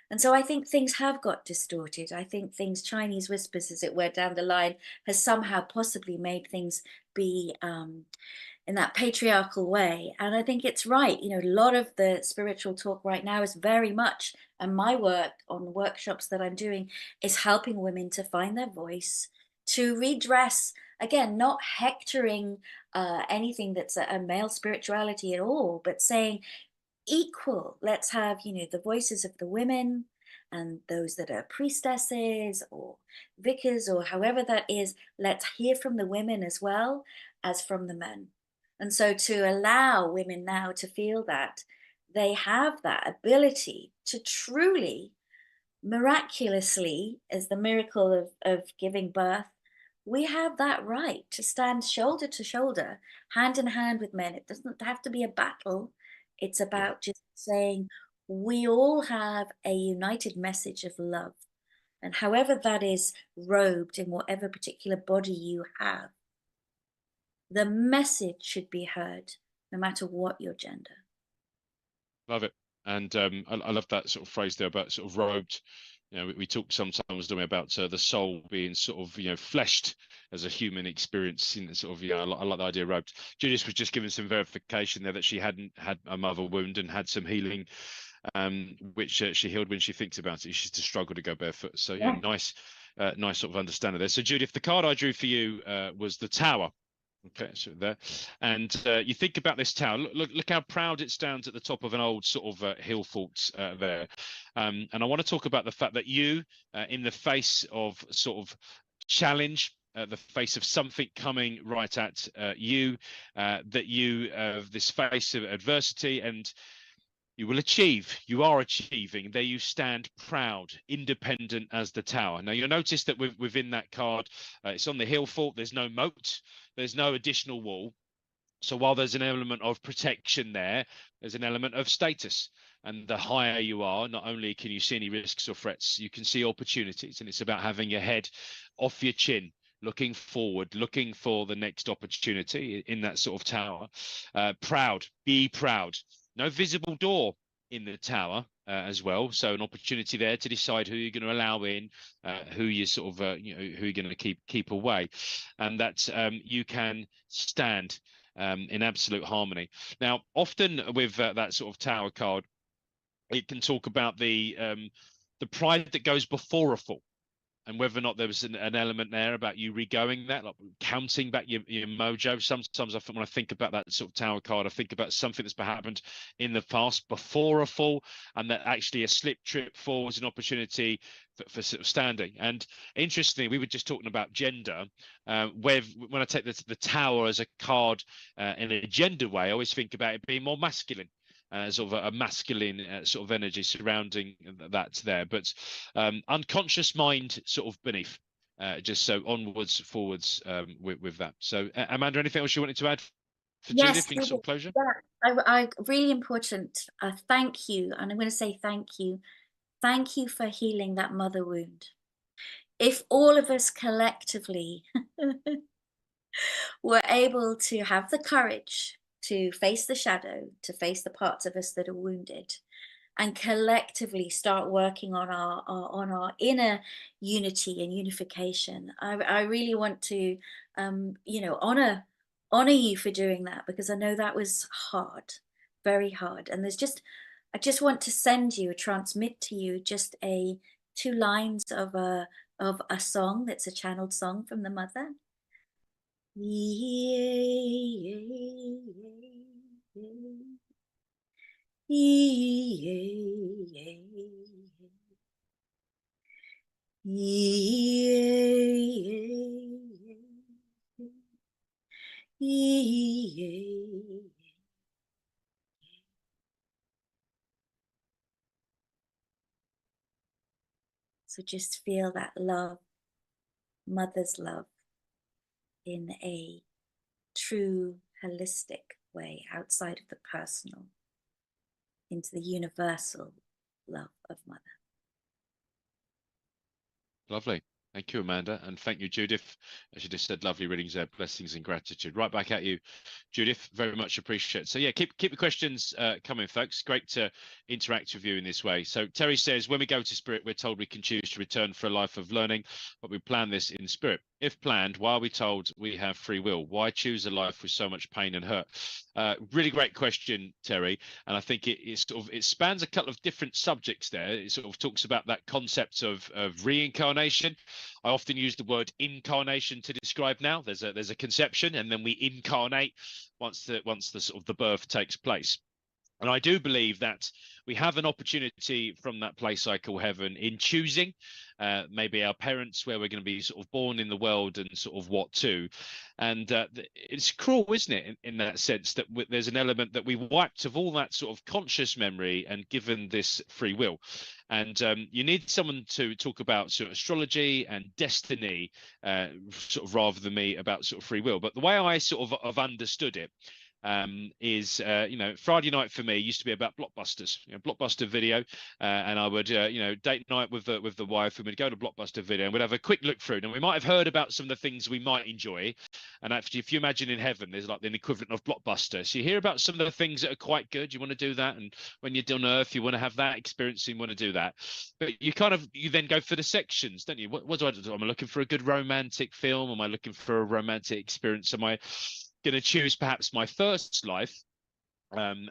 Speaker 2: And so I think things have got distorted. I think Chinese whispers, as it were, down the line has somehow possibly made things be in that patriarchal way. And I think it's right. A lot of the spiritual talk right now is very much, and my work on workshops that I'm doing is helping women to find their voice, to redress, again, not hectoring anything that's a male spirituality at all, but saying equal. Let's have, the voices of the women and those that are priestesses or vicars or however that is, let's hear from the women as well as from the men. And so to allow women now to feel that they have that ability to truly, miraculously, as the miracle of giving birth, we have that right to stand shoulder to shoulder, hand in hand with men. It doesn't have to be a battle. It's
Speaker 1: Yeah,
Speaker 2: about just saying we all have a united message of love. And however that is robed in whatever particular body you have, the message should be heard no matter what your gender.
Speaker 1: love it. And I love that sort of phrase there about sort of robed. You know, we talk sometimes, don't we, about the soul being sort of, you know, fleshed as a human experience. In sort of, yeah, I like the idea of robed. Judith was just giving some verification there that she hadn't had a mother wound and had some healing, which she healed when she thinks about it. She used to struggle to go barefoot. So yeah,
Speaker 2: Yeah.
Speaker 1: nice sort of understanding there. So Judith, the card I drew for you was the Tower. Okay, so there, and you think about this tower. Look how proud it stands at the top of an old sort of hill fort there. And I want to talk about the fact that you, in the face of sort of challenge, the face of something coming right at you, that you this face of adversity, and you will achieve. You are achieving. There you stand, proud, independent as the tower. Now you'll notice that within that card, it's on the hill fort. There's no moat. There's no additional wall. So while there's an element of protection there, there's an element of status. And the higher you are, not only can you see any risks or threats, you can see opportunities. And it's about having your head off your chin, looking forward, looking for the next opportunity in that sort of tower. Proud, be proud. No visible door in the tower as well. So an opportunity there to decide who you're going to allow in, who you sort of, who you're going to keep away. And that you can stand in absolute harmony. Now, often with that sort of tower card, it can talk about the pride that goes before a fall, and whether or not there was an element there about you regoing that, like counting back your mojo. Sometimes when I think about that sort of tower card, I think about something that's happened in the past before a fall, and that actually a slip, trip, fall was an opportunity for sort of standing. And interestingly, we were just talking about gender. When I take the tower as a card in a gender way, I always think about it being more masculine. Sort of a masculine sort of energy surrounding that there, but unconscious mind sort of beneath. Just so onwards, forwards with that. So, Amanda, anything else you wanted to add for
Speaker 2: Yes,
Speaker 1: Judith in sort of closure?
Speaker 2: yeah. I really important. Thank you, and I'm going to say thank you. Thank you for healing that mother wound. If all of us collectively were able to have the courage to face the shadow, to face the parts of us that are wounded, and collectively start working on our inner unity and unification. I really want to honor you for doing that, because I know that was hard, very hard. And I just want to send you, transmit to you just a two lines of a song that's a channeled song from the mother. So just feel that love, mother's love, in a true holistic way, outside of the personal, into the universal love of mother.
Speaker 1: Lovely. Thank you, Amanda. And thank you, Judith. As you just said, lovely readings there, blessings and gratitude. Right back at you, Judith. Very much appreciate. So yeah, keep the questions coming, folks. Great to interact with you in this way. So Terry says, when we go to spirit, we're told we can choose to return for a life of learning, but we plan this in spirit. If planned, why are we told we have free will? Why choose a life with so much pain and hurt? Really great question, Terry. And I think it spans a couple of different subjects there. It sort of talks about that concept of reincarnation. I often use the word incarnation to describe now. There's a conception, and then we incarnate once the sort of the birth takes place. And I do believe that we have an opportunity from that place I call heaven in choosing maybe our parents, where we're going to be sort of born in the world, and sort of what to. And it's cruel, isn't it, in that sense, that there's an element that we wiped of all that sort of conscious memory and given this free will. And you need someone to talk about sort of astrology and destiny, sort of rather than me about sort of free will. But the way I sort of have understood it is Friday night for me used to be about blockbusters, Blockbuster Video, and I would date night with the wife, and we'd go to Blockbuster Video and we'd have a quick look through. And we might have heard about some of the things we might enjoy, and actually, if you imagine in heaven, there's like the equivalent of Blockbuster. So you hear about some of the things that are quite good, you want to do that, and when you're on Earth, you want to have that experience, you want to do that. But you then go for the sections, don't you? What do I do? Am I looking for a good romantic film? Am I looking for a romantic experience? Am I going to choose perhaps my first life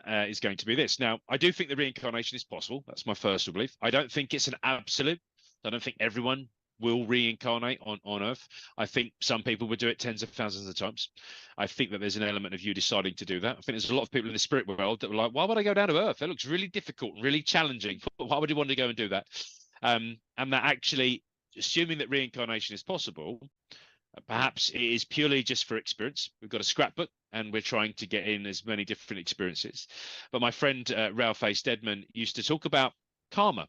Speaker 1: is going to be this? Now, I do think the reincarnation is possible. That's my first belief. I don't think it's an absolute. I don't think everyone will reincarnate on Earth. I think some people would do it tens of thousands of times. I think that there's an element of you deciding to do that. I think there's a lot of people in the spirit world that were like, why would I go down to Earth? That looks really difficult, really challenging. Why would you want to go and do that? And that actually, assuming that reincarnation is possible, perhaps it is purely just for experience. We've got a scrapbook and we're trying to get in as many different experiences. But my friend Ralph A. Steadman used to talk about karma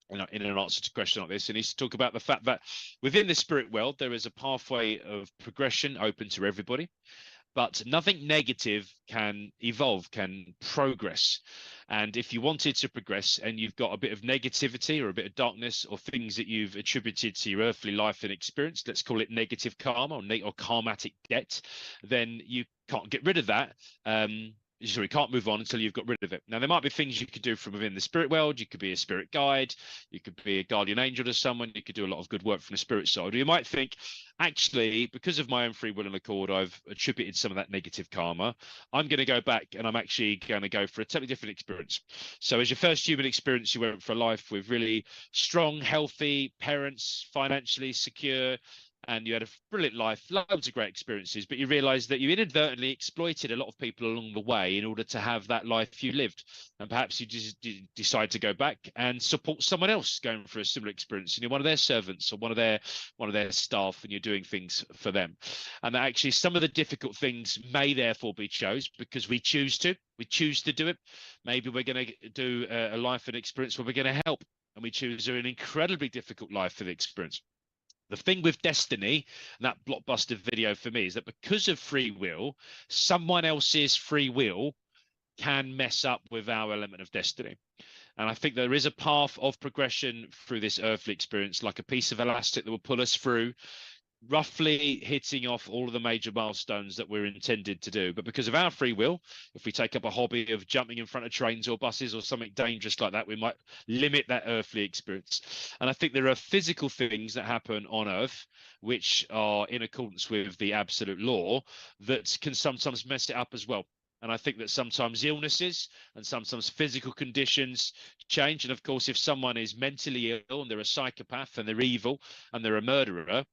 Speaker 1: in an answer to a question like this. And he used to talk about the fact that within the spirit world, there is a pathway of progression open to everybody. But nothing negative can evolve, can progress. And if you wanted to progress and you've got a bit of negativity or a bit of darkness or things that you've attributed to your earthly life and experience, let's call it negative karma or karmatic debt, then you can't get rid of that. You can't move on until you've got rid of it. Now, there might be things you could do from within the spirit world. You could be a spirit guide. You could be a guardian angel to someone. You could do a lot of good work from the spirit side. Or you might think, actually, because of my own free will and accord, I've attributed some of that negative karma. I'm going to go back and I'm actually going to go for a totally different experience. So as your first human experience, you went for a life with really strong, healthy parents, financially secure, and you had a brilliant life, loads of great experiences, but you realized that you inadvertently exploited a lot of people along the way in order to have that life you lived. And perhaps you just decide to go back and support someone else going through a similar experience, and you're one of their servants or one of their staff, and you're doing things for them. And that actually some of the difficult things may therefore be chose because we choose to do it. Maybe we're going to do a life and experience where we're going to help, and we choose an incredibly difficult life for the experience. The thing with destiny and that Blockbuster Video for me is that because of free will, someone else's free will can mess up with our element of destiny. And I think there is a path of progression through this earthly experience, like a piece of elastic that will pull us through, roughly hitting off all of the major milestones that we're intended to do. But because of our free will, if we take up a hobby of jumping in front of trains or buses or something dangerous like that, we might limit that earthly experience. And I think there are physical things that happen on Earth which are in accordance with the absolute law that can sometimes mess it up as well. And I think that sometimes illnesses and sometimes physical conditions change. And of course, if someone is mentally ill and they're a psychopath and they're evil and they're a murderer,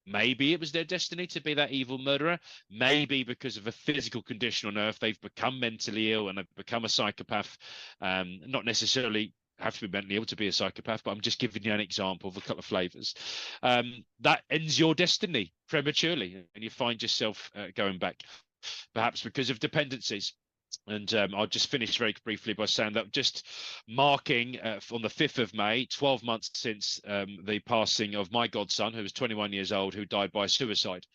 Speaker 1: maybe it was their destiny to be that evil murderer. Maybe because of a physical condition on Earth, they've become mentally ill and have become a psychopath. Not necessarily have to be mentally ill to be a psychopath, but I'm just giving you an example of a couple of flavors. That ends your destiny prematurely, and you find yourself going back, perhaps because of dependencies. And I'll just finish very briefly by saying that just marking on the 5th of May, 12 months since the passing of my godson, who was 21 years old, who died by suicide.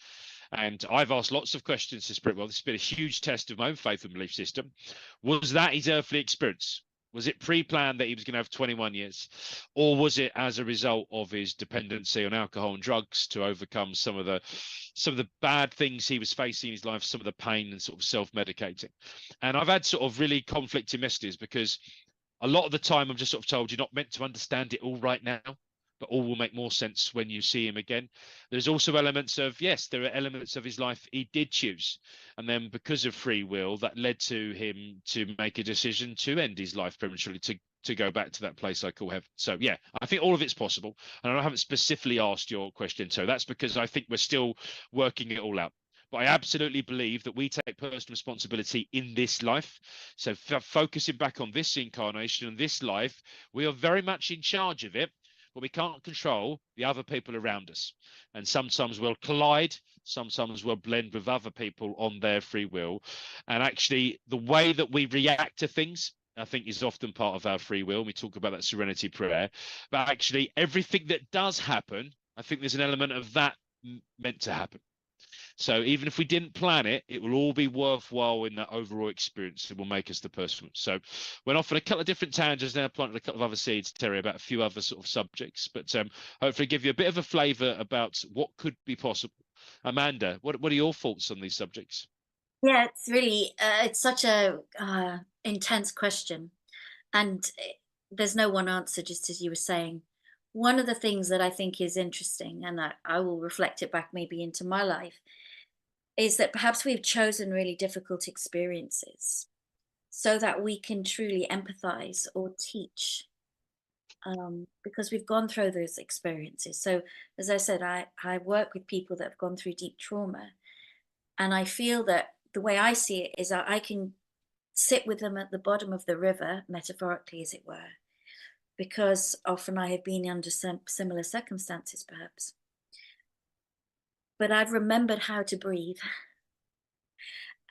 Speaker 1: And I've asked lots of questions to Spirit World. This has been a huge test of my own faith and belief system. Was that his earthly experience? Was it pre-planned that he was going to have 21 years? Or was it as a result of his dependency on alcohol and drugs to overcome some of the bad things he was facing in his life, some of the pain and sort of self-medicating? And I've had sort of really conflicting messages because a lot of the time I'm just sort of told you're not meant to understand it all right now, but all will make more sense when you see him again. There's also elements of, yes, there are elements of his life he did choose. And then because of free will, that led to him to make a decision to end his life prematurely, to go back to that place I call heaven. So, yeah, I think all of it's possible. And I haven't specifically asked your question. So that's because I think we're still working it all out. But I absolutely believe that we take personal responsibility in this life. So focusing back on this incarnation and this life, we are very much in charge of it, but we can't control the other people around us. And sometimes we'll collide, sometimes we'll blend with other people on their free will. And actually, the way that we react to things, I think, is often part of our free will. We talk about that serenity prayer. But actually, everything that does happen, I think there's an element of that meant to happen. So even if we didn't plan it, it will all be worthwhile in that overall experience. It will make us the person. So went off on a couple of different tangents now, planted a couple of other seeds, Terry, about a few other sort of subjects, but hopefully give you a bit of a flavour about what could be possible. Amanda, what are your thoughts on these subjects?
Speaker 2: Yeah, it's really it's such a intense question, and there's no one answer. Just as you were saying, one of the things that I think is interesting, and I will reflect it back maybe into my life, is that perhaps we've chosen really difficult experiences so that we can truly empathize or teach, because we've gone through those experiences. So, as I said, I work with people that have gone through deep trauma, and I feel that the way I see it is that I can sit with them at the bottom of the river, metaphorically, as it were, because often I have been under similar circumstances, perhaps. But I've remembered how to breathe.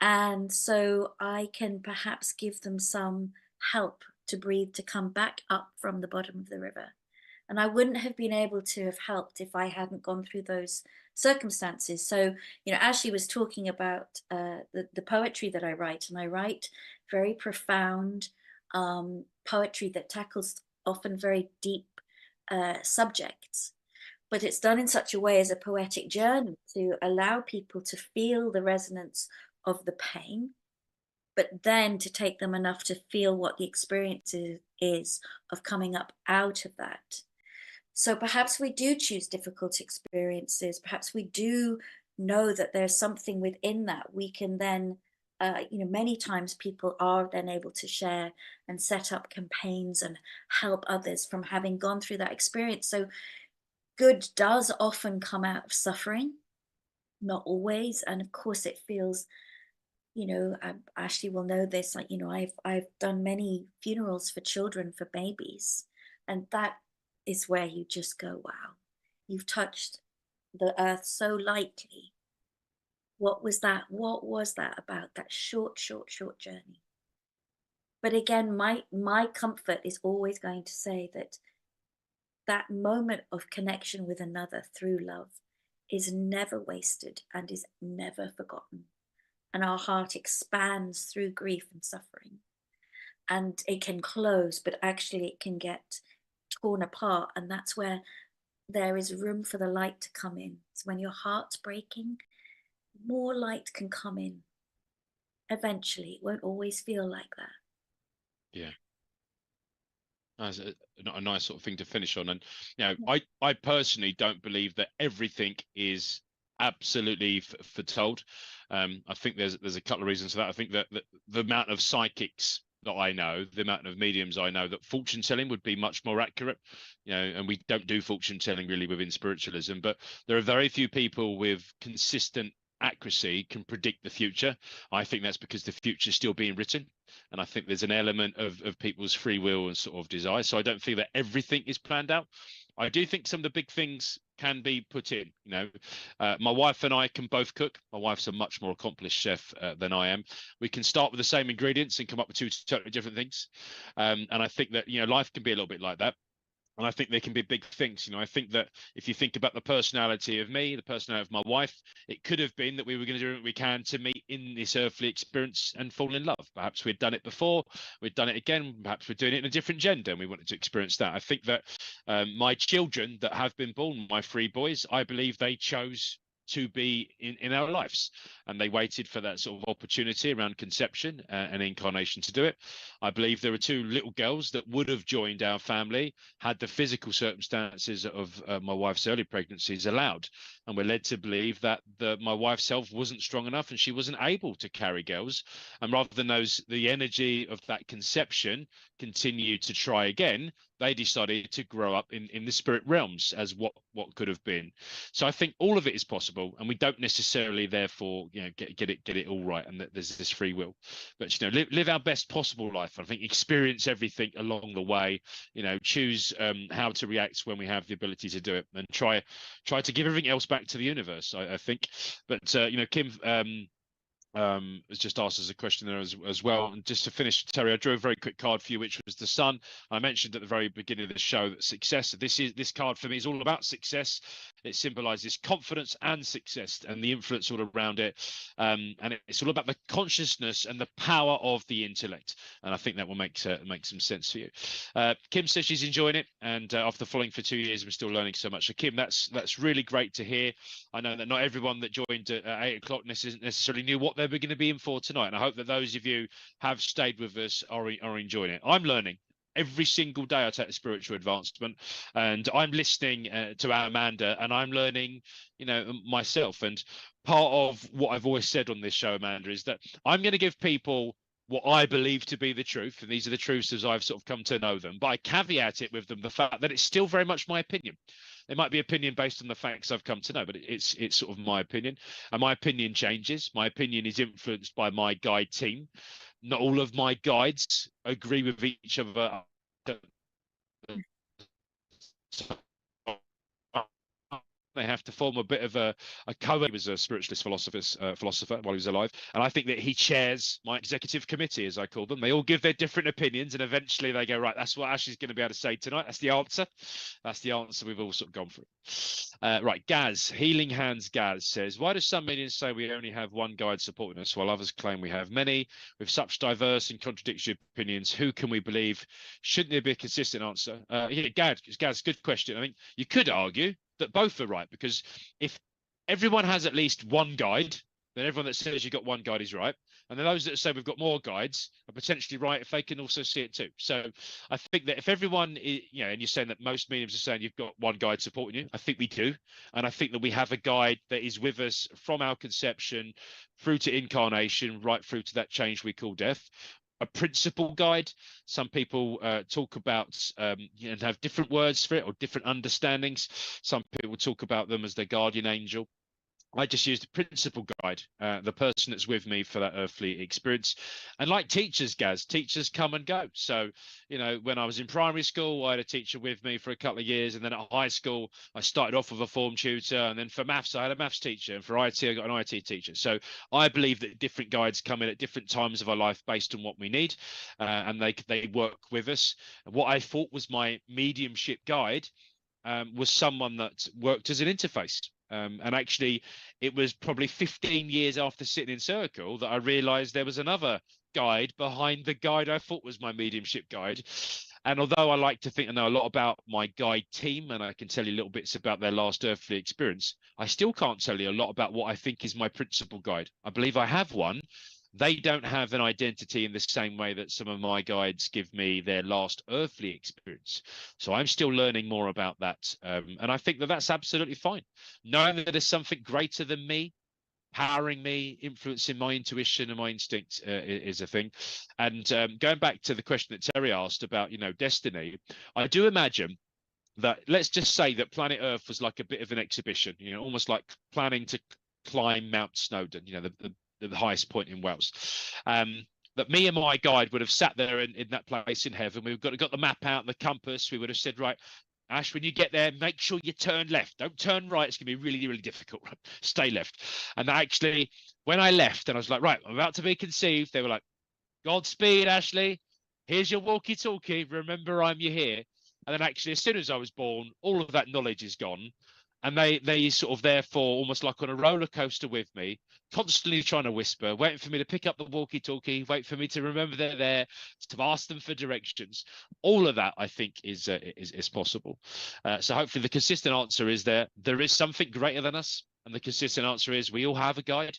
Speaker 2: And so I can perhaps give them some help to breathe, to come back up from the bottom of the river. And I wouldn't have been able to have helped if I hadn't gone through those circumstances. So, as she was talking about the poetry that I write, and I write very profound poetry that tackles often very deep subjects, but it's done in such a way as a poetic journey to allow people to feel the resonance of the pain, but then to take them enough to feel what the experience is of coming up out of that. So perhaps we do choose difficult experiences. Perhaps we do know that there's something within that we can then, many times people are then able to share and set up campaigns and help others from having gone through that experience. So good does often come out of suffering, not always. And of course, it feels, Ashley will know this. Like, I've done many funerals for children, for babies, and that is where you just go, wow, you've touched the earth so lightly. What was that? What was that about? That short, short, short journey. But again, my comfort is always going to say that that moment of connection with another through love is never wasted and is never forgotten. And our heart expands through grief and suffering. And it can close, but actually it can get torn apart. And that's where there is room for the light to come in. So when your heart's breaking, more light can come in. Eventually, it won't always feel like that.
Speaker 1: Yeah. That's a nice sort of thing to finish on. And
Speaker 2: Yeah.
Speaker 1: I personally don't believe that everything is absolutely foretold. I think there's a couple of reasons for that. I think that the amount of psychics that I know, the amount of mediums I know, that fortune telling would be much more accurate. And we don't do fortune telling really within spiritualism, but there are very few people with consistent accuracy can predict the future. I think that's because the future is still being written, and I think there's an element of people's free will and sort of desire. So I don't think that everything is planned out. I do think some of the big things can be put in. My wife and I can both cook. My wife's a much more accomplished chef than I am. We can start with the same ingredients and come up with two totally different things. And I think that life can be a little bit like that. And I think they can be big things. I think that if you think about the personality of me, the personality of my wife, it could have been that we were going to do what we can to meet in this earthly experience and fall in love. Perhaps we'd done it before, we'd done it again. Perhaps we're doing it in a different gender and we wanted to experience that. I think that my children that have been born, my three boys, I believe they chose to be in our lives, and they waited for that sort of opportunity around conception and incarnation to do it. I believe there were two little girls that would have joined our family had the physical circumstances of my wife's early pregnancies allowed, and we're led to believe that my wife's health wasn't strong enough and she wasn't able to carry girls, and rather than the energy of that conception continue to try again, they decided to grow up in the spirit realms as what could have been. So I think all of it is possible, and we don't necessarily therefore get it all right, and that there's this free will. But live our best possible life. I think experience everything along the way. Choose how to react when we have the ability to do it, and try to give everything else back to the universe. I think. But Kim has just asked us a question there as well. And just to finish, Terry, I drew a very quick card for you, which was the sun. I mentioned at the very beginning of the show that success. This card for me is all about success. It symbolizes confidence and success and the influence all around it. And it's all about the consciousness and the power of the intellect. And I think that will make some sense for you. Kim says she's enjoying it, and after following for 2 years, we're still learning so much. So Kim, that's really great to hear. I know that not everyone that joined at 8 o'clock necessarily knew what they were going to be in for tonight, and I hope that those of you have stayed with us are enjoying it. I'm learning. Every single day I take a spiritual advancement, and I'm listening to Amanda, and I'm learning, myself. And part of what I've always said on this show, Amanda, is that I'm going to give people what I believe to be the truth, and these are the truths as I've sort of come to know them. But I caveat it with them the fact that it's still very much my opinion. It might be opinion based on the facts I've come to know, but it's sort of my opinion, and my opinion changes. My opinion is influenced by my guide team. Not all of my guides agree with each other. They have to form a bit of a coalition. He was a spiritualist philosopher while he was alive, and I think that he chairs my executive committee, as I call them. They all give their different opinions, and eventually they go, right, that's what Ashley's going to be able to say tonight. That's the answer. That's the answer we've all sort of gone through. Right, Gaz, Healing Hands Gaz says, why do some mediums say we only have one guide supporting us while others claim we have many? With such diverse and contradictory opinions, who can we believe? Shouldn't there be a consistent answer? Gaz, good question. I mean, you could argue that both are right, because if everyone has at least one guide, then everyone that says you've got one guide is right. And then those that say we've got more guides are potentially right if they can also see it too. So I think that if everyone is, and you're saying that most mediums are saying you've got one guide supporting you, I think we do. And I think that we have a guide that is with us from our conception through to incarnation, right through to that change we call death. A principle guide. Some people talk about and have different words for it or different understandings. Some people talk about them as their guardian angel. I just use the principal guide, the person that's with me for that earthly experience. And like teachers, Gaz, teachers come and go. So, when I was in primary school, I had a teacher with me for a couple of years. And then at high school, I started off with a form tutor. And then for maths, I had a maths teacher. And for IT, I got an IT teacher. So I believe that different guides come in at different times of our life based on what we need. And they work with us. What I thought was my mediumship guide was someone that worked as an interface. And actually, it was probably 15 years after sitting in circle that I realized there was another guide behind the guide I thought was my mediumship guide. And although I like to think I know a lot about my guide team, and I can tell you little bits about their last earthly experience, I still can't tell you a lot about what I think is my principal guide. I believe I have one. They don't have an identity in the same way that some of my guides give me their last earthly experience. So I'm still learning more about that. And I think that that's absolutely fine. Knowing that there's something greater than me, powering me, influencing my intuition and my instinct is a thing. And going back to the question that Terry asked about, destiny, I do imagine that, let's just say that planet Earth was like a bit of an exhibition, almost like planning to climb Mount Snowdon, the highest point in Wales. That me and my guide would have sat there in that place in heaven. We've got the map out and the compass. We would have said, right, Ash, when you get there, make sure you turn left. Don't turn right. It's going to be really, really difficult. Stay left. And actually, when I left and I was like, right, I'm about to be conceived, they were like, Godspeed, Ashley. Here's your walkie-talkie. Remember, I'm you here. And then actually, as soon as I was born, all of that knowledge is gone. And they sort of therefore almost like on a roller coaster with me, constantly trying to whisper, waiting for me to pick up the walkie-talkie, wait for me to remember they're there, to ask them for directions. All of that, I think, is possible. So hopefully the consistent answer is there is something greater than us. And the consistent answer is we all have a guide,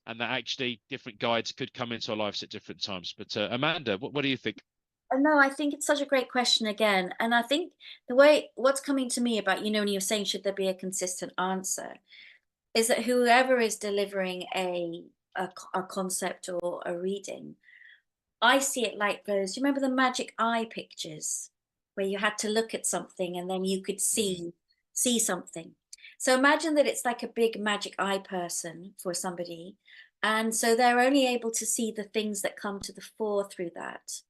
Speaker 1: and that actually different guides could come into our lives at different times. But Amanda, what do you think?
Speaker 2: No, I think it's such a great question again. And I think what's coming to me about, when you're saying, should there be a consistent answer, is that whoever is delivering a concept or a reading, I see it like those, you remember the magic eye pictures? where you had to look at something and then you could see something. So imagine that it's like a big magic eye person for somebody, and so they're only able to see the things that come to the fore through that.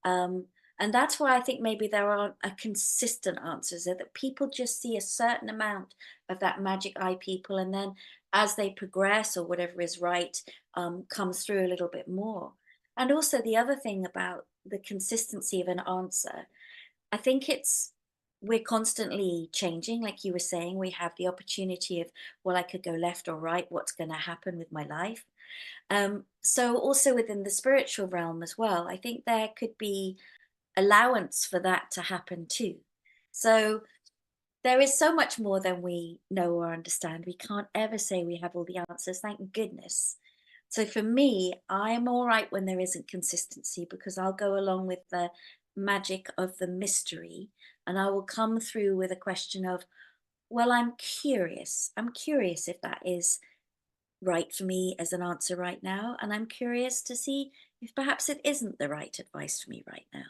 Speaker 2: Um, and that's why I think maybe there aren't a consistent answers there, that people just see a certain amount of that magic eye people, and then as they progress or whatever is right, comes through a little bit more. And also the other thing about the consistency of an answer, I think it's we're constantly changing, like you were saying. We have the opportunity of, well, I could go left or right. What's going to happen with my life? So also within the spiritual realm as well, I think there could be allowance for that to happen too. So there is so much more than we know or understand. We can't ever say we have all the answers, thank goodness. So for me, I'm all right when there isn't consistency, because I'll go along with the magic of the mystery, and I will come through with a question of, well, I'm curious. I'm curious if that is right for me as an answer right now. And I'm curious to see if perhaps it isn't the right advice for me right now.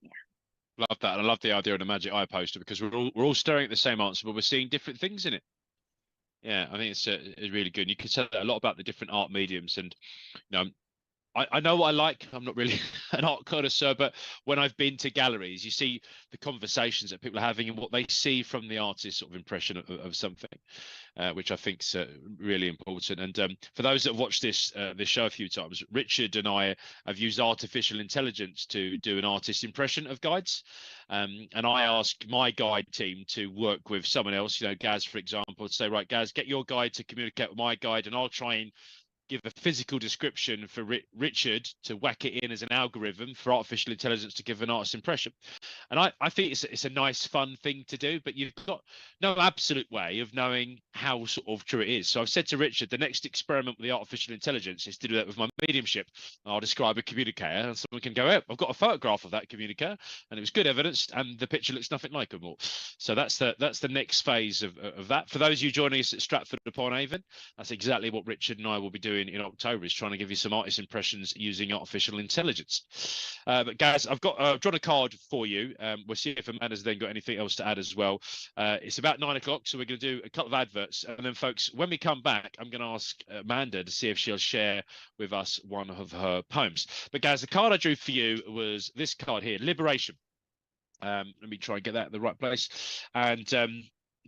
Speaker 2: Yeah.
Speaker 1: Love that. And I love the idea of the magic eye poster, because we're all staring at the same answer, but we're seeing different things in it. Yeah, I think it's really good. And you can tell a lot about the different art mediums, and you know, I know what I like. I'm not really an art connoisseur, but when I've been to galleries, you see the conversations that people are having and what they see from the artist's sort of impression of something, which I think is really important. And for those that have watched this show a few times, Richard and I have used artificial intelligence to do an artist impression of guides. And I ask my guide team to work with someone else, Gaz, for example, to say, right, Gaz, get your guide to communicate with my guide, and I'll try and give a physical description for Richard to whack it in as an algorithm for artificial intelligence to give an artist impression. And I think it's a nice, fun thing to do, but you've got no absolute way of knowing how sort of true it is. So I've said to Richard, the next experiment with the artificial intelligence is to do that with my mediumship. I'll describe a communicator, and someone can go, oh, I've got a photograph of that communicator, and it was good evidence, and the picture looks nothing like them all. So that's the next phase of that. For those of you joining us at Stratford upon Avon, that's exactly what Richard and I will be doing in October, is trying to give you some artist impressions using artificial intelligence. But guys, I've drawn a card for you. We'll see if Amanda's then got anything else to add as well. It's about 9 o'clock, so we're going to do a couple of adverts, and then, folks, when we come back, I'm going to ask Amanda to see if she'll share with us one of her poems. But guys, the card I drew for you was this card here, Liberation. Let me try and get that in the right place. And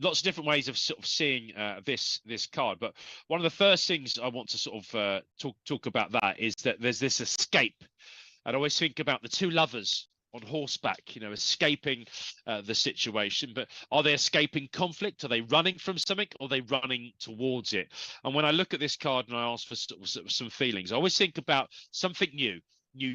Speaker 1: lots of different ways of sort of seeing this card, but one of the first things I want to sort of talk about that is that there's this escape. I'd always think about the two lovers on horseback, escaping the situation, but are they escaping conflict? Are they running from something, or are they running towards it? And when I look at this card and I ask for sort of some feelings, I always think about something new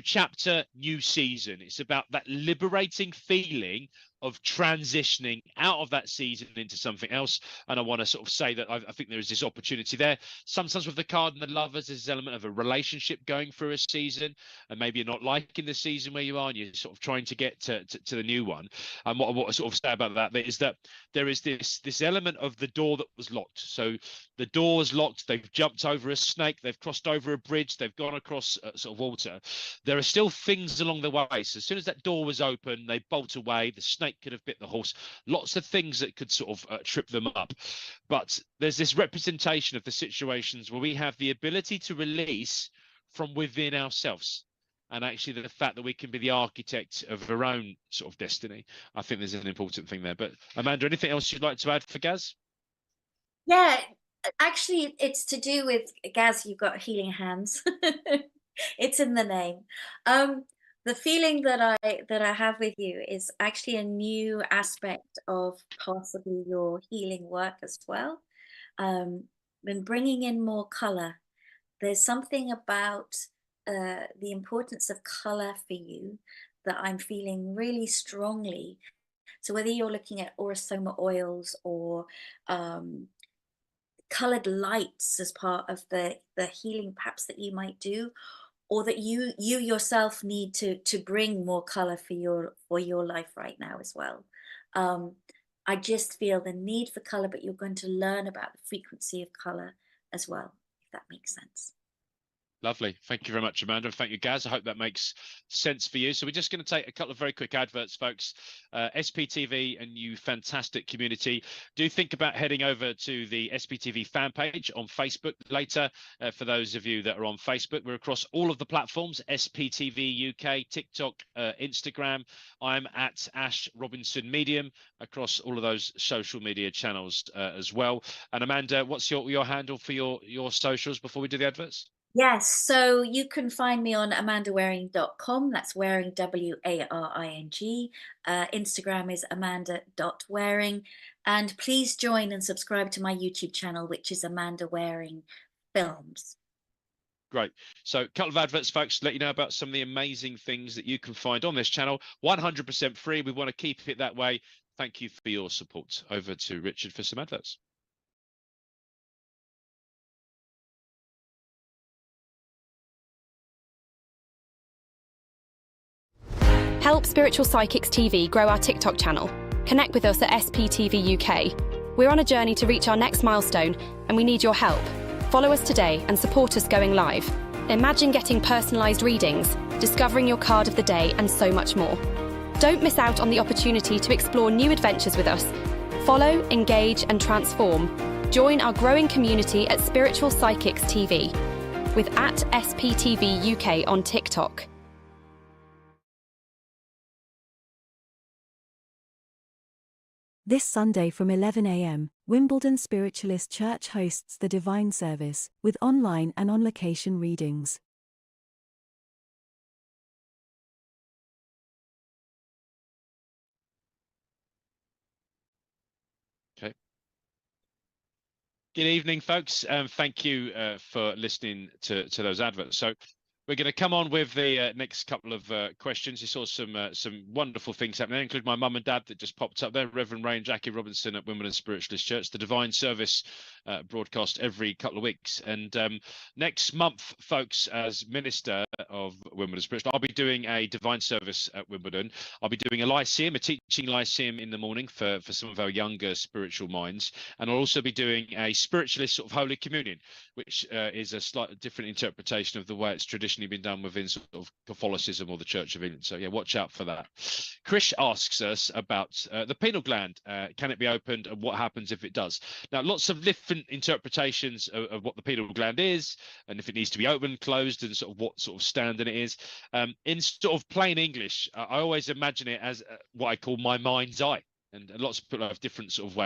Speaker 1: chapter, new season. It's about that liberating feeling of transitioning out of that season into something else. And I want to sort of say that I think there is this opportunity there. Sometimes with the card and the lovers, there's an element of a relationship going through a season, and maybe you're not liking the season where you are, and you're sort of trying to get to the new one. And what I sort of say about that is that there is this element of the door that was locked. So the door's locked, they've jumped over a snake, they've crossed over a bridge, they've gone across sort of water. There are still things along the way. So as soon as that door was open, they bolt away. The snake could have bit the horse. Lots of things that could sort of trip them up. But there's this representation of the situations where we have the ability to release from within ourselves. And actually the fact that we can be the architect of our own sort of destiny. I think there's an important thing there. But Amanda, anything else you'd like to add for Gaz?
Speaker 2: Yeah, actually, it's to do with, Gaz, you've got healing hands. It's in the name. The feeling that I have with you is actually a new aspect of possibly your healing work as well. When bringing in more color, there's something about the importance of color for you that I'm feeling really strongly. So whether you're looking at aurosoma oils or colored lights as part of the healing perhaps that you might do, or that you yourself need to bring more color for your life right now as well. um I just feel the need for color, but you're going to learn about the frequency of color as well, if that makes sense.
Speaker 1: Lovely. Thank you very much, Amanda. And thank you, Gaz. I hope that makes sense for you. So we're just going to take a couple of very quick adverts, folks. SPTV and you fantastic community. Do think about heading over to the SPTV fan page on Facebook later. For those of you that are on Facebook, we're across all of the platforms, SPTV UK, TikTok, Instagram. I'm at Ash Robinson Medium across all of those social media channels as well. And Amanda, what's your handle for your socials before we do the adverts?
Speaker 2: Yes, so you can find me on amandawaring.com. That's Waring, Waring. Instagram is amanda.waring. And please join and subscribe to my YouTube channel, which is Amanda Waring Films.
Speaker 1: Great. So a couple of adverts, folks, to let you know about some of the amazing things that you can find on this channel. 100% free. We want to keep it that way. Thank you for your support. Over to Richard for some adverts.
Speaker 3: Help Spiritual Psychics TV grow our TikTok channel. Connect with us at SPTV UK. We're on a journey to reach our next milestone, and we need your help. Follow us today and support us going live. Imagine getting personalised readings, discovering your card of the day, and so much more. Don't miss out on the opportunity to explore new adventures with us. Follow, engage, and transform. Join our growing community at Spiritual Psychics TV with @SPTV UK on TikTok.
Speaker 4: This Sunday from 11 a.m., Wimbledon Spiritualist Church hosts the Divine Service, with online and on-location readings.
Speaker 1: Okay. Good evening, folks. Thank you for listening to those adverts. So we're going to come on with the next couple of questions. You saw some wonderful things happening, including my mum and dad that just popped up there, Reverend Ray and Jackie Robinson at Wimbledon Spiritualist Church. The Divine Service broadcast every couple of weeks. And next month, folks, as Minister of Wimbledon Spiritual, I'll be doing a Divine Service at Wimbledon. I'll be doing a Lyceum, a teaching Lyceum in the morning for some of our younger spiritual minds. And I'll also be doing a spiritualist sort of Holy Communion, which is a slightly different interpretation of the way it's traditionally been done within sort of Catholicism or the Church of England. So yeah, watch out for that. Krish asks us about the pineal gland. Can it be opened, and what happens if it does? Now, lots of different interpretations of what the pineal gland is, and if it needs to be open, closed, and sort of what sort of standard it is. In sort of plain English, I always imagine it as what I call my mind's eye, and lots of people have different sort of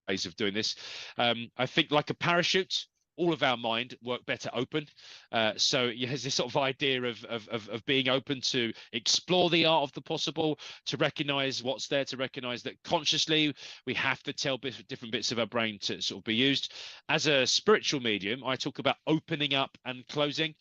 Speaker 1: ways of doing this. I think like a parachute, all of our mind work better open. So it has this sort of idea of being open to explore the art of the possible, to recognize what's there, to recognize that consciously we have to tell different bits of our brain to sort of be used. As a spiritual medium, I talk about opening up and closing.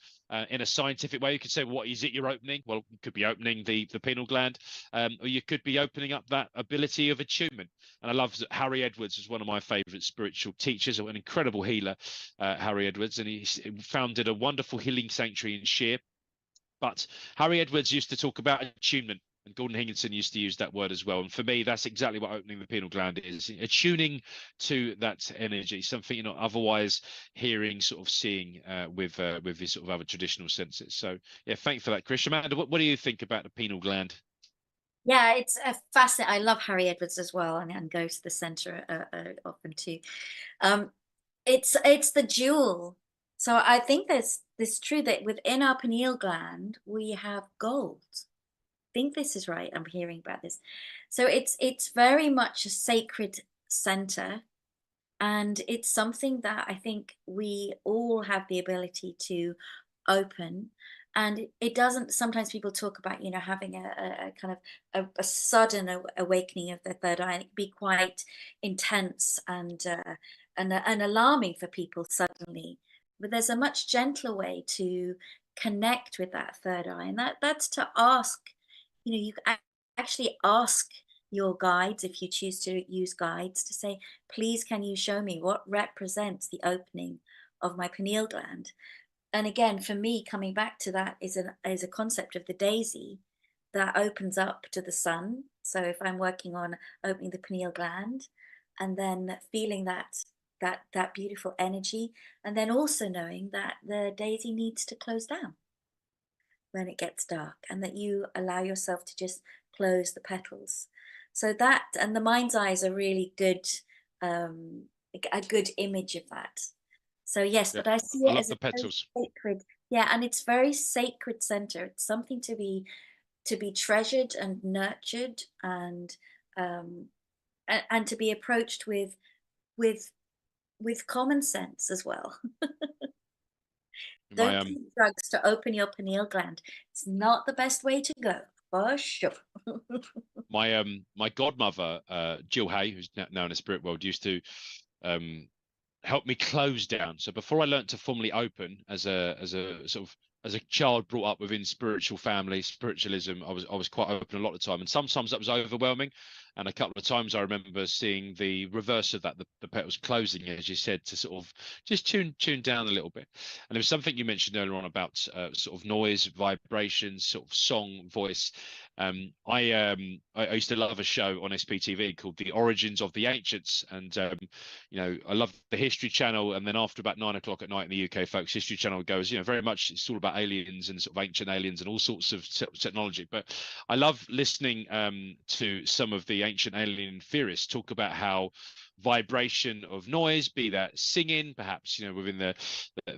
Speaker 1: In a scientific way, you could say, what is it you're opening? Well, you could be opening the pineal gland, or you could be opening up that ability of attunement. And I love that Harry Edwards is one of my favorite spiritual teachers, an incredible healer, Harry Edwards, and he founded a wonderful healing sanctuary in Sheer. But Harry Edwards used to talk about attunement, and Gordon Higginson used to use that word as well. And for me, that's exactly what opening the pineal gland is: attuning to that energy, something you're not otherwise hearing, sort of seeing with these sort of other traditional senses. So yeah, thank you for that, Chris. Amanda, what do you think about the pineal gland?
Speaker 2: Yeah, it's fascinating. I love Harry Edwards as well, and go to the centre often too. It's the jewel. So I think this true that within our pineal gland we have gold. I think this is right. I'm hearing about this. So it's very much a sacred center, and it's something that I think we all have the ability to open. And it doesn't, sometimes people talk about, having a kind of a sudden awakening of the third eye, and it can be quite intense and alarming for people suddenly. But there's a much gentler way to connect with that third eye, and that's to ask. You actually ask your guides, if you choose to use guides, to say, please, can you show me what represents the opening of my pineal gland? And again, for me, coming back to that is a concept of the daisy that opens up to the sun. So if I'm working on opening the pineal gland and then feeling that that beautiful energy, and then also knowing that the daisy needs to close down when it gets dark, and that you allow yourself to just close the petals. So that, and the mind's eye is a really good, a good image of that. So yes,
Speaker 1: Yeah,
Speaker 2: but I see
Speaker 1: I
Speaker 2: it
Speaker 1: love
Speaker 2: as a
Speaker 1: the
Speaker 2: very
Speaker 1: petals.
Speaker 2: sacred, yeah, and it's very sacred center. It's something to be treasured and nurtured, um, and to be approached with with common sense as well.
Speaker 1: My
Speaker 2: Don't take drugs to open your pineal gland. It's not the best way to go, for sure.
Speaker 1: my godmother, Jill Hay, who's now in the spirit world, used to um help me close down. So before I learned to formally open as a sort of as a child brought up within spiritual family, spiritualism, I was quite open a lot of the time, and sometimes that was overwhelming. And a couple of times I remember seeing the reverse of that, the petals closing, as you said, to sort of just tune down a little bit. And there was something you mentioned earlier on about sort of noise, vibrations, sort of song, voice. I used to love a show on SPTV called The Origins of the Ancients, and I love the History Channel, and then after about 9 o'clock at night in the UK, folks, History Channel goes, very much it's all about aliens and sort of ancient aliens and all sorts of technology. But I love listening to some of the ancient alien theorists talk about how vibration of noise, be that singing, perhaps within the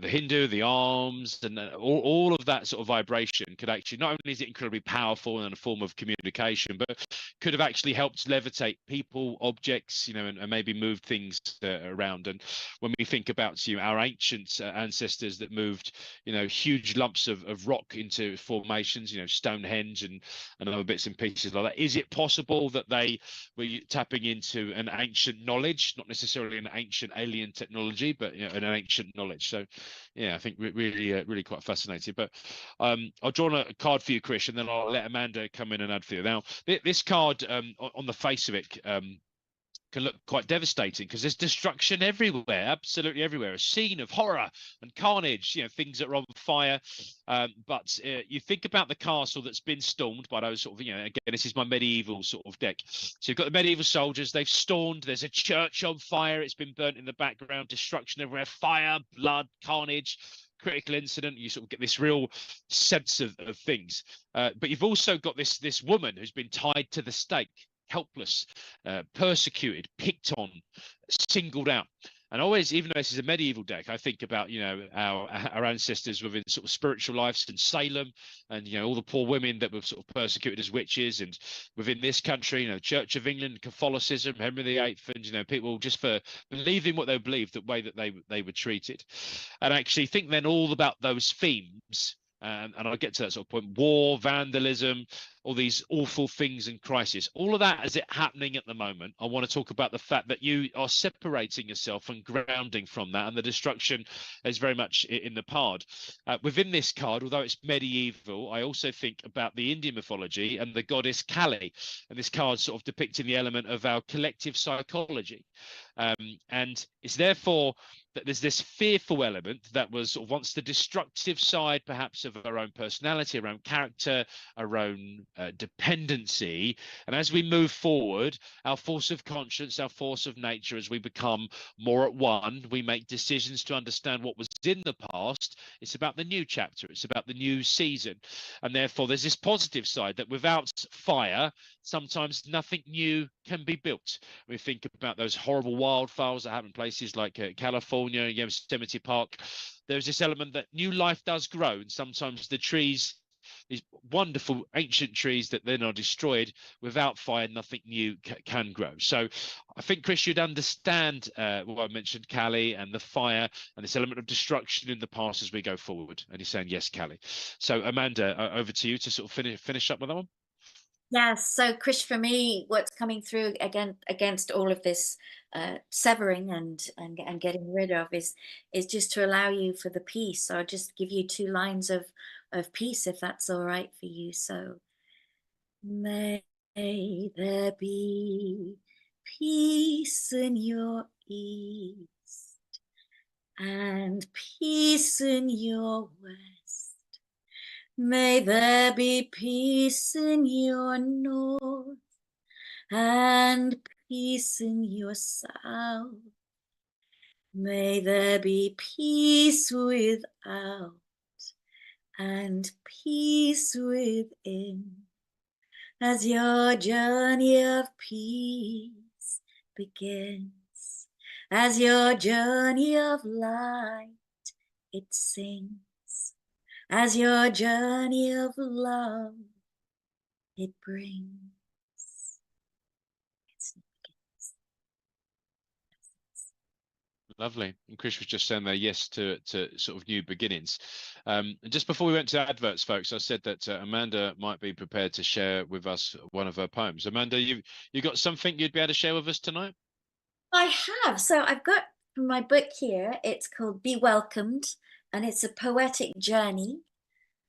Speaker 1: Hindu, the arms, and all of that sort of vibration could actually, not only is it incredibly powerful and a form of communication, but could have actually helped levitate people, objects, and maybe move things around. And when we think about our ancient ancestors that moved huge lumps of rock into formations, Stonehenge and other bits and pieces like that, is it possible that they were tapping into an ancient knowledge, not necessarily an ancient alien technology, but an ancient knowledge? So yeah, I think really quite fascinating. But I'll draw a card for you, Chris, and then I'll let Amanda come in and add for you. Now, this card, on the face of it, can look quite devastating because there's destruction everywhere, absolutely everywhere. A scene of horror and carnage, things that are on fire. But you think about the castle that's been stormed by those sort of, again, this is my medieval sort of deck. So you've got the medieval soldiers, they've stormed, there's a church on fire, it's been burnt in the background, destruction everywhere, fire, blood, carnage, critical incident. You sort of get this real sense of things. But you've also got this woman who's been tied to the stake, helpless, persecuted, picked on, singled out. And always, even though this is a medieval deck, I think about our ancestors within sort of spiritual lives in Salem, and all the poor women that were sort of persecuted as witches, and within this country, Church of England, Catholicism, Henry VIII, and people just for believing what they believed, the way that they were treated. And actually think then all about those themes. And I'll get to that sort of point: war, vandalism, all these awful things and crisis. All of that is it happening at the moment. I want to talk about the fact that you are separating yourself and grounding from that, and the destruction is very much in the card. Within this card, although it's medieval, I also think about the Indian mythology and the goddess Kali, and this card sort of depicting the element of our collective psychology. And it's therefore that there's this fearful element that was sort of once the destructive side, perhaps, of our own personality, our own character, our own dependency. And as we move forward, our force of conscience, our force of nature, as we become more at one, we make decisions to understand what was in the past. It's about the new chapter. It's about the new season. And therefore, there's this positive side that without fire, sometimes nothing new can be built. We think about those horrible wildfires that happen in places like California, Yosemite Park. There's this element that new life does grow, and sometimes the trees, these wonderful ancient trees that then are destroyed, without fire, nothing new can grow. So I think, Chris, you'd understand what I mentioned, Callie, and the fire and this element of destruction in the past as we go forward. And he's saying, yes, Callie. So Amanda, over to you to sort of finish up with that one.
Speaker 2: Yes. So, Chris, for me, what's coming through against all of this severing and getting rid of is just to allow you for the peace. So I'll just give you 2 lines of peace, if that's all right for you. So, may there be peace in your east and peace in your west. May there be peace in your north and peace in your south. May there be peace without and peace within, as your journey of peace begins, as your journey of light it sings, as your journey of love it brings.
Speaker 1: Lovely. And Chris was just saying there, yes, to sort of new beginnings. And just before we went to adverts, folks, I said that Amanda might be prepared to share with us one of her poems. Amanda, you got something you'd be able to share with us tonight?
Speaker 2: I have. So I've got my book here. It's called Be Welcomed, and it's a poetic journey.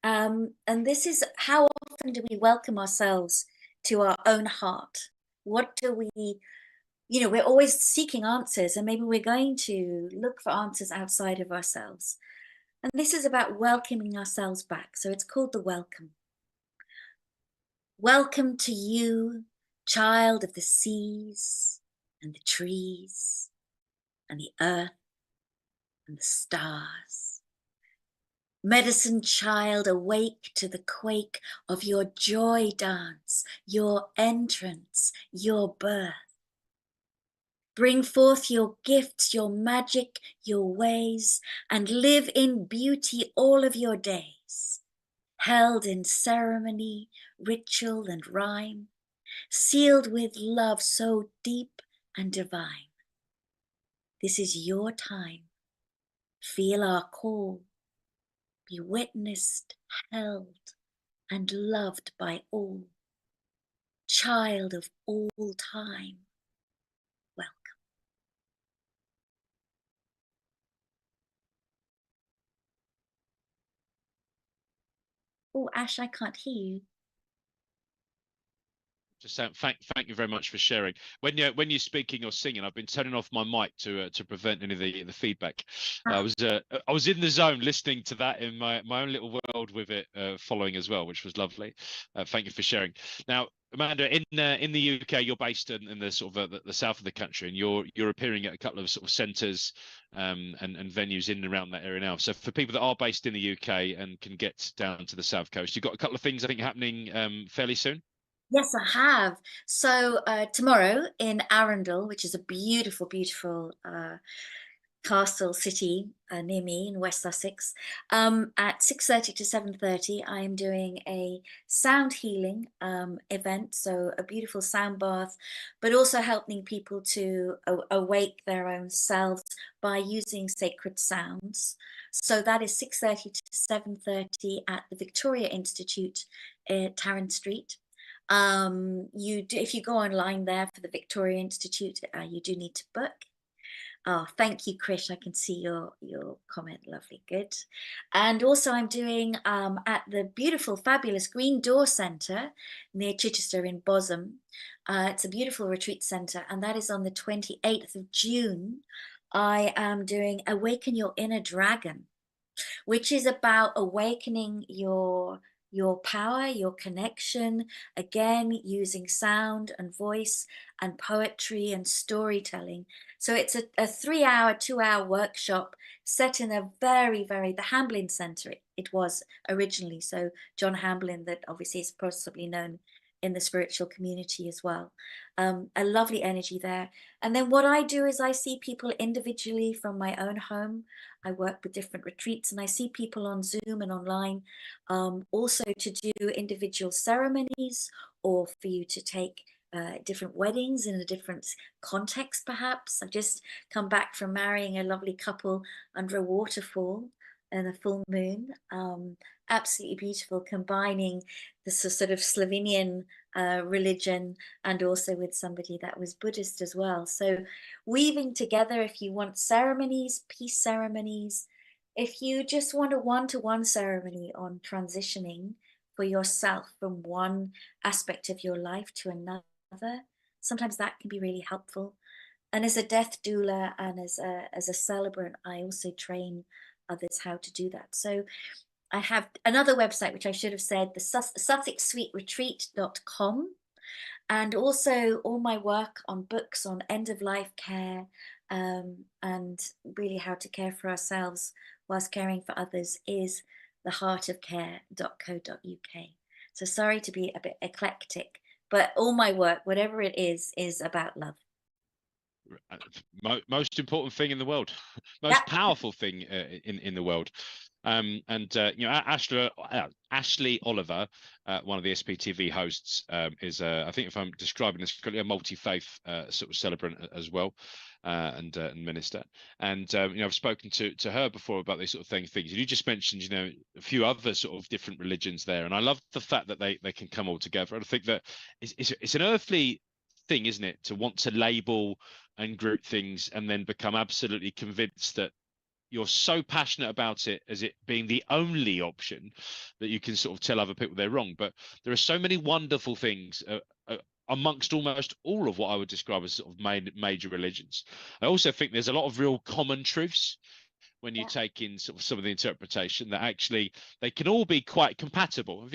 Speaker 2: And this is how often do we welcome ourselves to our own heart? What do we, we're always seeking answers, and maybe we're going to look for answers outside of ourselves. And this is about welcoming ourselves back. So it's called The Welcome. Welcome to you, child of the seas and the trees and the earth and the stars. Medicine child, awake to the quake of your joy dance, your entrance, your birth. Bring forth your gifts, your magic, your ways, and live in beauty all of your days. Held in ceremony, ritual, and rhyme, sealed with love so deep and divine. This is your time. Feel our call. Be witnessed, held, and loved by all. Child of all time, welcome. Oh, Ash, I can't hear you.
Speaker 1: Just thank you very much for sharing. When you're speaking or singing, I've been turning off my mic to prevent any of the feedback. I was in the zone listening to that in my own little world with it following as well, which was lovely. Thank you for sharing. Now, Amanda, in the UK, you're based in the sort of the south of the country, and you're appearing at a couple of sort of centres and venues in and around that area now. So for people that are based in the UK and can get down to the south coast, you've got a couple of things I think happening fairly soon.
Speaker 2: Yes, I have. So tomorrow in Arundel, which is a beautiful, beautiful castle city near me in West Sussex, at 6:30 to 7:30, I am doing a sound healing event. So a beautiful sound bath, but also helping people to awake their own selves by using sacred sounds. So that is 6:30 to 7:30 at the Victoria Institute at Tarrant Street. If you go online there for the Victoria Institute, you do need to book. Oh, thank you, Krish. I can see your comment. Lovely, good. And also I'm doing at the beautiful, fabulous Green Door Centre near Chichester in Bosham. It's a beautiful retreat centre, and that is on the 28th of June. I am doing Awaken Your Inner Dragon, which is about awakening your power, your connection, again, using sound and voice and poetry and storytelling. So it's a 3-hour, 2-hour workshop set in a very, the Hamblin Centre it was originally. So John Hamblin, that obviously is possibly known in the spiritual community as well. A lovely energy there. And then what I do is I see people individually from my own home. I work with different retreats, and I see people on Zoom and online, also to do individual ceremonies, or for you to take different weddings in a different context, perhaps. I've just come back from marrying a lovely couple under a waterfall and a full moon. Absolutely beautiful, combining the sort of Slovenian religion and also with somebody that was Buddhist as well. So weaving together, if you want ceremonies, peace ceremonies, if you just want a one-to-one ceremony on transitioning for yourself from one aspect of your life to another, sometimes that can be really helpful. And as a death doula and as a celebrant, I also train others how to do that. So I have another website, which I should have said, the SussexSweetRetreat.com, and also all my work on books on end-of-life care, and really how to care for ourselves whilst caring for others is theheartofcare.co.uk. So sorry to be a bit eclectic, but all my work, whatever it is about love.
Speaker 1: Most important thing in the world, most
Speaker 2: Yeah.
Speaker 1: powerful thing in the world. You know, Ashley Oliver, one of the SPTV hosts, is I think, if I'm describing this correctly, a multi-faith sort of celebrant as well, and minister. And you know, I've spoken to her before about these sort of things. And you just mentioned, you know, a few other sort of different religions there, and I love the fact that they can come all together. And I think that it's an earthly thing, isn't it, to want to label and group things and then become absolutely convinced that you're so passionate about it as it being the only option that you can sort of tell other people they're wrong. But there are so many wonderful things amongst almost all of what I would describe as sort of major religions. I also think there's a lot of real common truths when you take in sort of some of the interpretation, that actually they can all be quite compatible.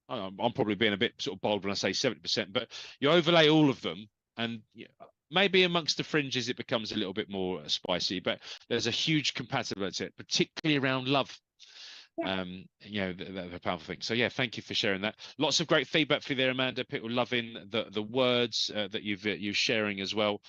Speaker 1: I'm probably being a bit sort of bold when I say 70%, but you overlay all of them, and maybe amongst the fringes it becomes a little bit more spicy, but there's a huge compatibility, particularly around love. You know, the powerful thing. So yeah, thank you for sharing that. Lots of great feedback for you there, Amanda. People loving the words that you're sharing as well.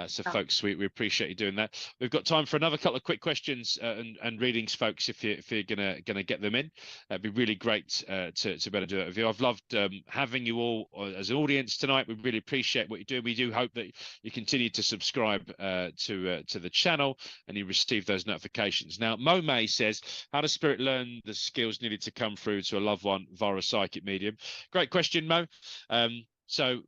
Speaker 1: So folks, we appreciate you doing that. We've got time for another couple of quick questions and readings, folks. If you're gonna get them in, it'd be really great to better do it with you. I've loved having you all as an audience tonight. We really appreciate what you do. We do hope that you continue to subscribe to the channel and you receive those notifications. Now, Mo May says, how does Spirit learn the skills needed to come through to a loved one via a psychic medium? Great question, Mo. So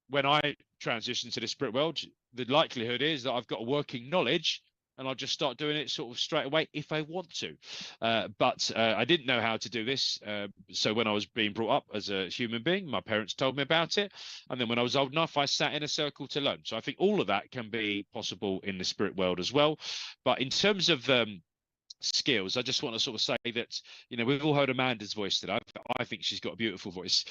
Speaker 1: when I transition to the spirit world, the likelihood is that I've got a working knowledge and I'll just start doing it sort of straight away if I want to. But I didn't know how to do this. So when I was being brought up as a human being, my parents told me about it. And then when I was old enough, I sat in a circle to learn. So I think all of that can be possible in the spirit world as well. But in terms of skills, I just want to sort of say that, you know, we've all heard Amanda's voice today. I think she's got a beautiful voice.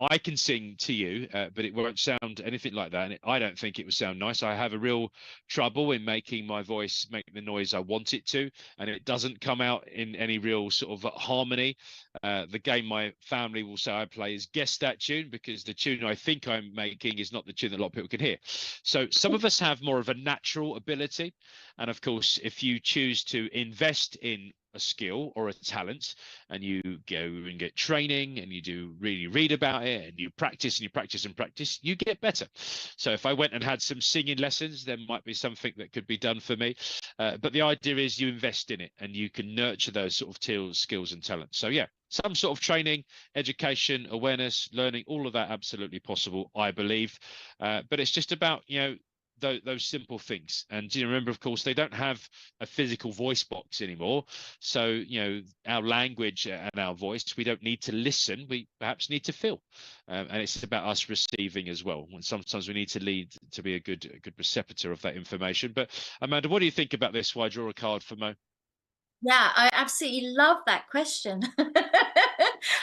Speaker 1: I can sing to you, but it won't sound anything like that, and I don't think it would sound nice. I have a real trouble in making my voice make the noise I want it to, and it doesn't come out in any real sort of harmony. The game my family will say I play is guess that tune, because the tune I think I'm making is not the tune that a lot of people can hear. So some of us have more of a natural ability, and of course, if you choose to invest in a skill or a talent and you go and get training and you do really read about it and you practice and you practice and practice, you get better. So if I went and had some singing lessons, there might be something that could be done for me. But the idea is you invest in it and you can nurture those sort of skills and talents. So yeah, some sort of training, education, awareness, learning, all of that absolutely possible, I believe. But it's just about, you know, those simple things. And you know, remember, of course, they don't have a physical voice box anymore. So, you know, our language and our voice, we don't need to listen. We perhaps need to feel. And it's about us receiving as well. And sometimes we need to lead to be a good receptor of that information. But Amanda, what do you think about this? Why draw a card for Mo?
Speaker 2: Yeah, I absolutely love that question.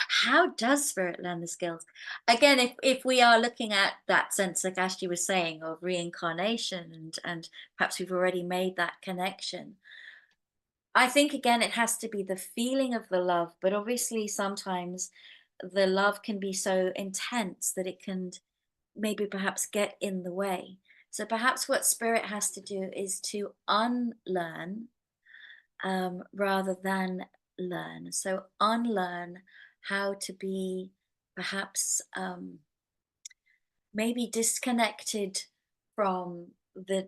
Speaker 2: How does spirit learn the skills? Again, if we are looking at that sense, like Ashley was saying, of reincarnation, and perhaps we've already made that connection. I think again it has to be the feeling of the love, but obviously sometimes the love can be so intense that it can maybe perhaps get in the way. So perhaps what spirit has to do is to unlearn rather than learn. So unlearn how to be perhaps maybe disconnected from the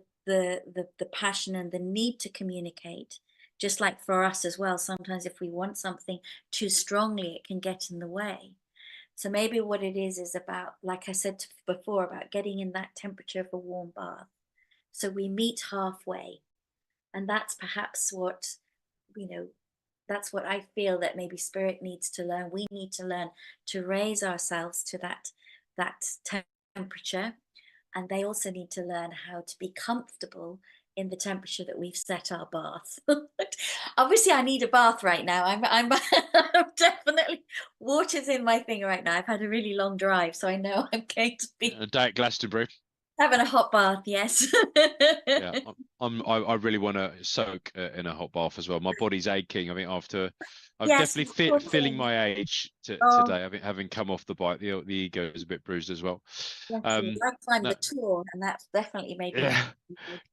Speaker 2: passion and the need to communicate. Just like for us as well, sometimes if we want something too strongly, it can get in the way. So maybe what it is about, like I said before, about getting in that temperature of a warm bath. So we meet halfway, and that's perhaps what, you know, that's what I feel that maybe spirit needs to learn. We need to learn to raise ourselves to that temperature, and they also need to learn how to be comfortable in the temperature that we've set our bath. Obviously, I need a bath right now. I'm I'm definitely, water's in my thing right now. I've had a really long drive, so I know I'm going to be
Speaker 1: A day at Glastonbury.
Speaker 2: Having a hot bath, yes.
Speaker 1: Yeah, I really want to soak in a hot bath as well. My body's aching. I think after I'm
Speaker 2: Yes,
Speaker 1: definitely feeling
Speaker 2: important.
Speaker 1: my age
Speaker 2: Oh,
Speaker 1: today. I think having come off the bike, the ego is a bit bruised as well.
Speaker 2: bless you.
Speaker 1: Um,
Speaker 2: I climbed
Speaker 1: no,
Speaker 2: the tour, and that's definitely made me
Speaker 1: yeah,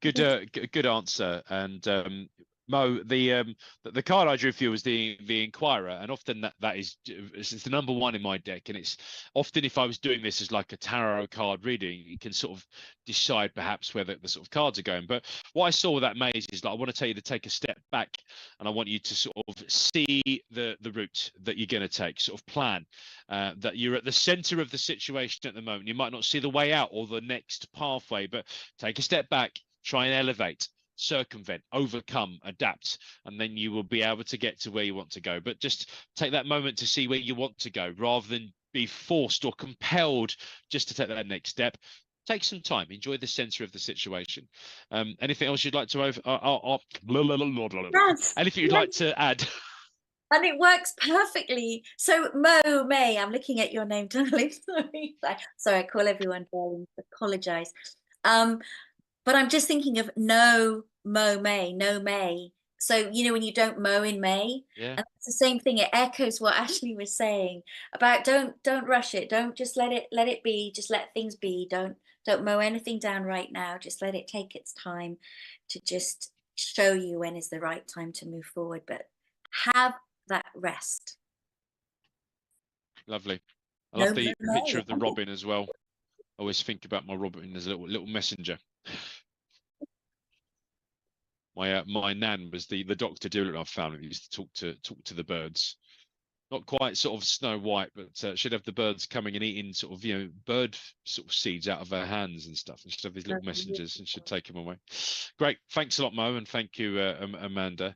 Speaker 1: good good answer. And Mo, the card I drew for you was the Inquirer, and often that is it's the number one in my deck, and it's often if I was doing this as like a tarot card reading, you can sort of decide perhaps where the sort of cards are going. But what I saw with that maze is like I want to tell you to take a step back, and I want you to sort of see the route that you're going to take, sort of plan that you're at the center of the situation at the moment. You might not see the way out or the next pathway, but take a step back, try and elevate, circumvent, overcome, adapt, and then you will be able to get to where you want to go. But just take that moment to see where you want to go rather than be forced or compelled just to take that next step. Take some time, enjoy the center of the situation. Anything else you'd like to
Speaker 2: Yes,
Speaker 1: anything you'd like
Speaker 2: yes.
Speaker 1: to add?
Speaker 2: And it works perfectly. So Mo May, I'm looking at your name, darling. Sorry, I call everyone darling. Apologize. Um, but I'm just thinking of no Mo May, no May. So you know when you don't mow in May,
Speaker 1: Yeah,
Speaker 2: and it's the same thing. It echoes what Ashley was saying about don't rush it. Don't just let it be. Just let things be. Don't mow anything down right now. Just let it take its time to just show you when is the right time to move forward. But have that rest.
Speaker 1: lovely. I love
Speaker 2: No
Speaker 1: the picture
Speaker 2: May.
Speaker 1: of the robin as well. I always think about my robin as a little messenger. My nan was the Dr. Dolittle I've found. Who used to talk to the birds. Not quite sort of Snow White, but she'd have the birds coming and eating sort of bird sort of seeds out of her hands and stuff. And she'd have these little messengers and she'd take them away. Great, thanks a lot, Mo, and thank you, Amanda,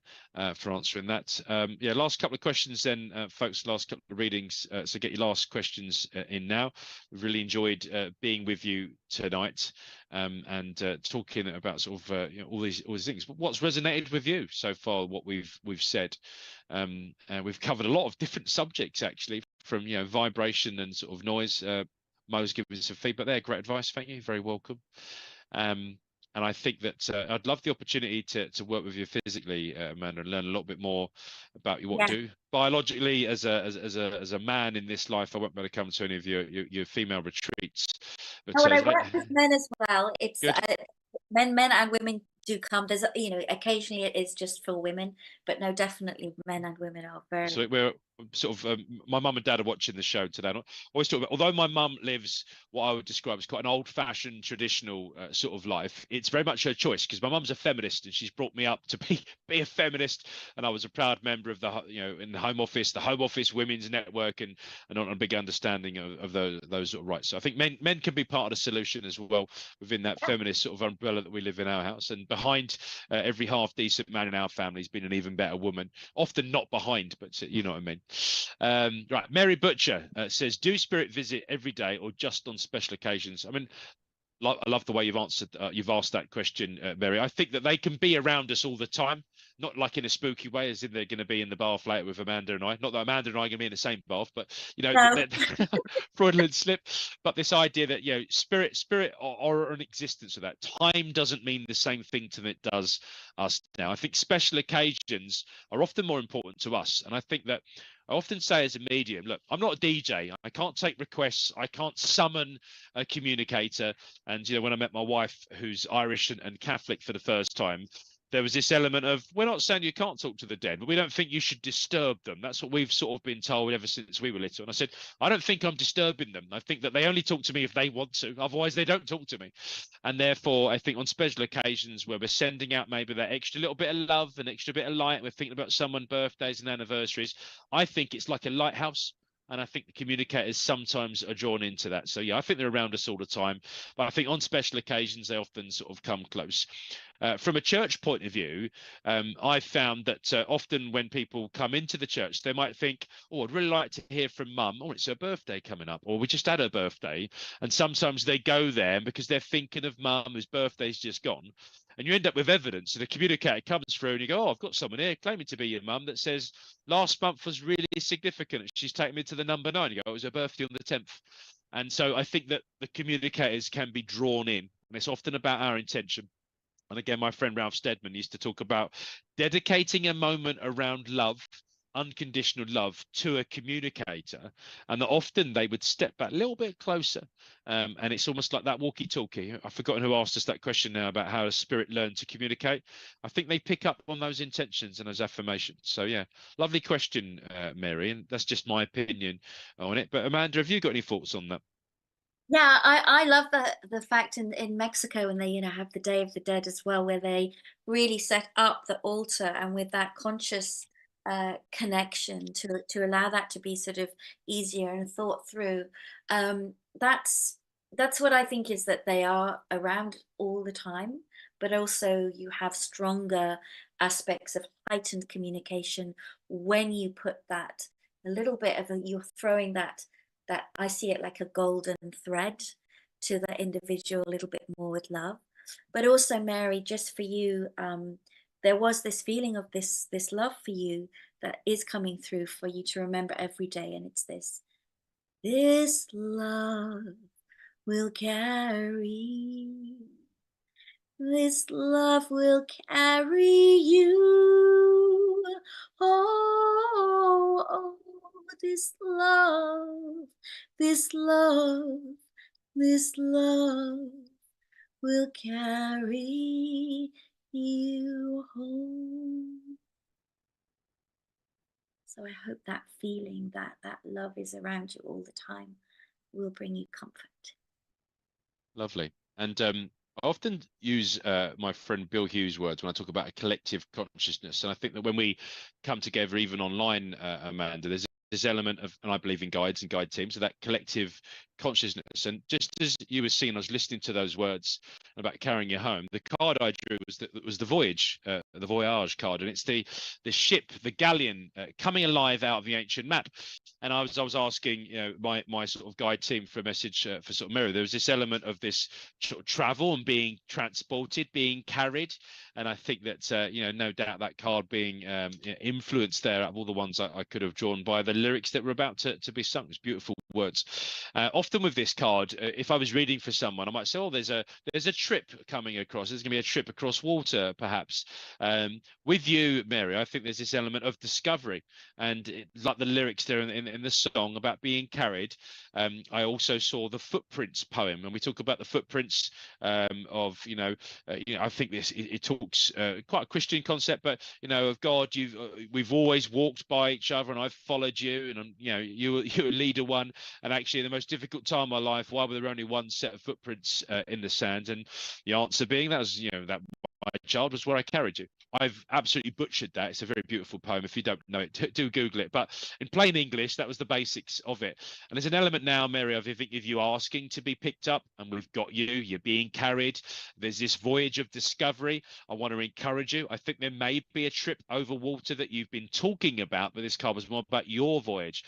Speaker 1: for answering that. Yeah, last couple of questions then, folks. Last couple of readings. So get your last questions in now. We've really enjoyed being with you tonight. And talking about sort of all these things. But what's resonated with you so far? What we've said, we've covered a lot of different subjects actually, from vibration and sort of noise. Mo's given some feedback there. Great advice. Thank you. Very welcome. And I think that I'd love the opportunity to work with you physically, Amanda, and learn a little bit more about what
Speaker 2: Yeah.
Speaker 1: you do. Biologically, as a man in this life, I won't be able to come to any of your female retreats. But
Speaker 2: No, and I work with men as well. It's
Speaker 1: good.
Speaker 2: men and women do come. There's occasionally it is just for women, but no, definitely men and women are very.
Speaker 1: So we're sort of my mum and dad are watching the show today. And I always talk about, although my mum lives what I would describe as quite an old-fashioned, traditional sort of life, it's very much her choice because my mum's a feminist and she's brought me up to be a feminist. And I was a proud member of the in the Home Office Women's Network, and on a big understanding of those sort of rights. So I think men can be part of the solution as well within that feminist sort of umbrella that we live in our house. And behind every half decent man in our family has been an even better woman, often not behind, but you know what I mean. Right, Mary Butcher says, do spirit visit every day or just on special occasions? I mean, I love the way you've asked that question, Mary. I think that they can be around us all the time, not like in a spooky way, as in they're going to be in the bath later with Amanda and I. Not that Amanda and I are going to be in the same bath, but
Speaker 2: No.
Speaker 1: fraudulent slip. But this idea that spirit are an existence of that. Time doesn't mean the same thing to them it does us now. I think special occasions are often more important to us, and I think that I often say as a medium, look, I'm not a DJ. I can't take requests. I can't summon a communicator. And, when I met my wife, who's Irish and Catholic for the first time, there was this element of, we're not saying you can't talk to the dead, but we don't think you should disturb them. That's what we've sort of been told ever since we were little. And I said, I don't think I'm disturbing them. I think that they only talk to me if they want to. Otherwise, they don't talk to me. And therefore, I think on special occasions where we're sending out maybe that extra little bit of love, an extra bit of light, we're thinking about someone's birthdays and anniversaries, I think it's like a lighthouse. And I think the communicators sometimes are drawn into that. So, yeah, I think they're around us all the time. But I think on special occasions, they often sort of come close. From a church point of view, I've found that often when people come into the church, they might think, oh, I'd really like to hear from mum. Oh, it's her birthday coming up. Or we just had her birthday. And sometimes they go there because they're thinking of mum whose birthday's just gone. And you end up with evidence, and a communicator comes through and you go, oh, I've got someone here claiming to be your mum that says last month was really significant. She's taken me to the number 9. You go, it was her birthday on the 10th. And so I think that the communicators can be drawn in. And it's often about our intention. And again, my friend Ralph Steadman used to talk about dedicating a moment around love, unconditional love, to a communicator, and that often they would step back a little bit closer. And it's almost like that walkie-talkie. I've forgotten who asked us that question now about how a spirit learned to communicate. I think they pick up on those intentions and those affirmations. So yeah, lovely question, Mary, and that's just my opinion on it. But Amanda, have you got any thoughts on that?
Speaker 2: Yeah, I love the fact in Mexico, when they, you know, have the Day of the Dead as well, where they really set up the altar, and with that conscious connection to allow that to be sort of easier and thought through. Um, that's what I think, is that they are around all the time, but also you have stronger aspects of heightened communication when you put that a little bit of you're throwing that I see it like a golden thread to the individual a little bit more with love. But also, Mary, just for you, there was this feeling of this love for you that is coming through for you to remember every day, and it's this love will carry. This love will carry you. Oh, oh, this love, this love, this love will carry you home. So I hope that feeling, that love is around you all the time, will bring you comfort.
Speaker 1: Lovely. And I often use my friend Bill Hughes' words when I talk about a collective consciousness. And I think that when we come together, even online, Amanda, there's this element of, and I believe in guides and guide teams, so that collective consciousness. And just as you were seeing, I was listening to those words about carrying you home. The card I drew was the voyage, the voyage card, and it's the ship, the galleon, coming alive out of the ancient map. And I was asking, you know, my sort of guide team for a message for sort of mirror. There was this element of this sort of travel and being transported, being carried. And I think that you know, no doubt that card being influenced there out of all the ones I could have drawn by the lyrics that were about to be sung. It's beautiful words. Often with this card, if I was reading for someone, I might say, oh, there's a trip coming across. There's going to be a trip across water, perhaps. With you, Mary, I think there's this element of discovery, and like the lyrics there in the song about being carried. I also saw the Footprints poem, and we talk about the footprints of, you know, I think it talks quite a Christian concept, but you know, of God. We've always walked by each other, and I've followed you, and you know, you're a leader one. And actually, the most difficult time of my life, why were there only one set of footprints in the sand? And the answer being that was, you know, that my child was where I carried you. I've absolutely butchered that. It's a very beautiful poem. If you don't know it, do Google it. But in plain English, that was the basics of it. And there's an element now, Mary, of you asking to be picked up, and we've got you. You're being carried. There's this voyage of discovery. I want to encourage you. I think there may be a trip over water that you've been talking about, but this card was more about your voyage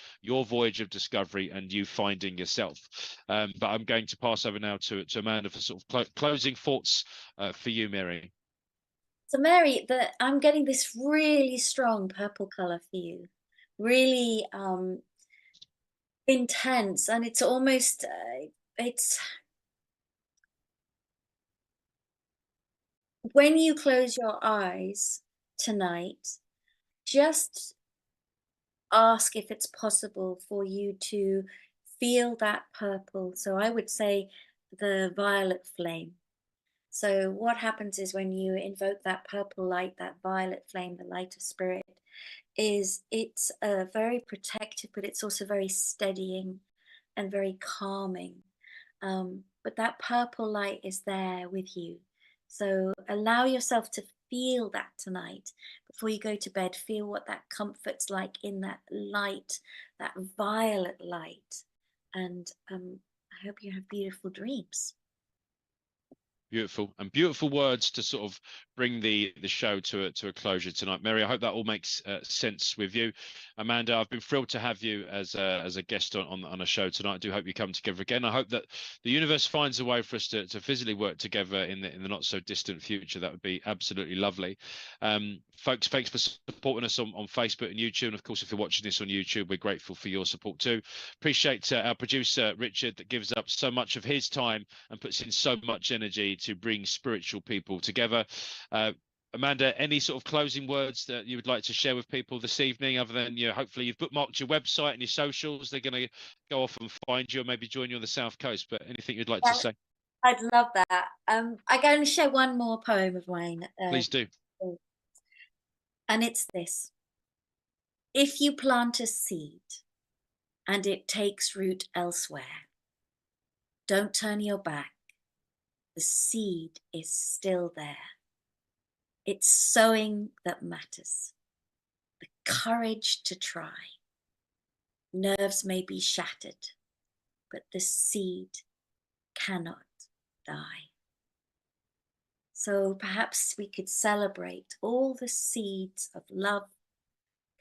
Speaker 1: of discovery, and you finding yourself. But I'm going to pass over now to Amanda for sort of closing thoughts for you, Mary.
Speaker 2: So Mary, I'm getting this really strong purple color for you, really intense, and it's almost it's when you close your eyes tonight, just ask if it's possible for you to feel that purple. So I would say the violet flame. So what happens is, when you invoke that purple light, that violet flame, the light of spirit, is it's very protective, but it's also very steadying and very calming. But that purple light is there with you. So allow yourself to feel that tonight. Before you go to bed, feel what that comfort's like in that light, that violet light. And I hope you have beautiful dreams.
Speaker 1: Beautiful, and beautiful words to sort of bring the show to a closure tonight. Mary, I hope that all makes sense with you. Amanda, I've been thrilled to have you as a guest on a show tonight. I do hope you come together again. I hope that the universe finds a way for us to physically work together in the not so distant future. That would be absolutely lovely. Folks, thanks for supporting us on Facebook and YouTube. And of course, if you're watching this on YouTube, we're grateful for your support too. Appreciate our producer, Richard, that gives up so much of his time and puts in so much energy to bring spiritual people together. Amanda, any sort of closing words that you would like to share with people this evening, other than, hopefully you've bookmarked your website and your socials, they're going to go off and find you or maybe join you on the South Coast, but anything you'd like to say?
Speaker 2: I'd love that. I can only share one more poem of mine.
Speaker 1: Please do.
Speaker 2: And it's this. If you plant a seed and it takes root elsewhere, don't turn your back. The seed is still there. It's sowing that matters. The courage to try. Nerves may be shattered, but the seed cannot die. So perhaps we could celebrate all the seeds of love,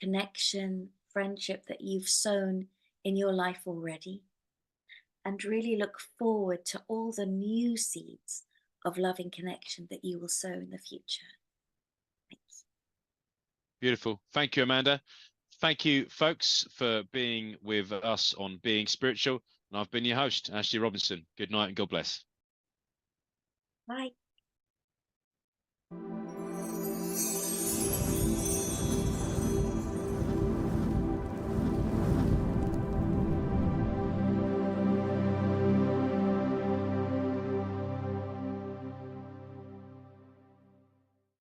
Speaker 2: connection, friendship that you've sown in your life already, and really look forward to all the new seeds of loving connection that you will sow in the future. Thanks.
Speaker 1: Beautiful. Thank you, Amanda. Thank you, folks, for being with us on Being Spiritual. And I've been your host, Ashley Robinson. Good night and God bless.
Speaker 2: Bye.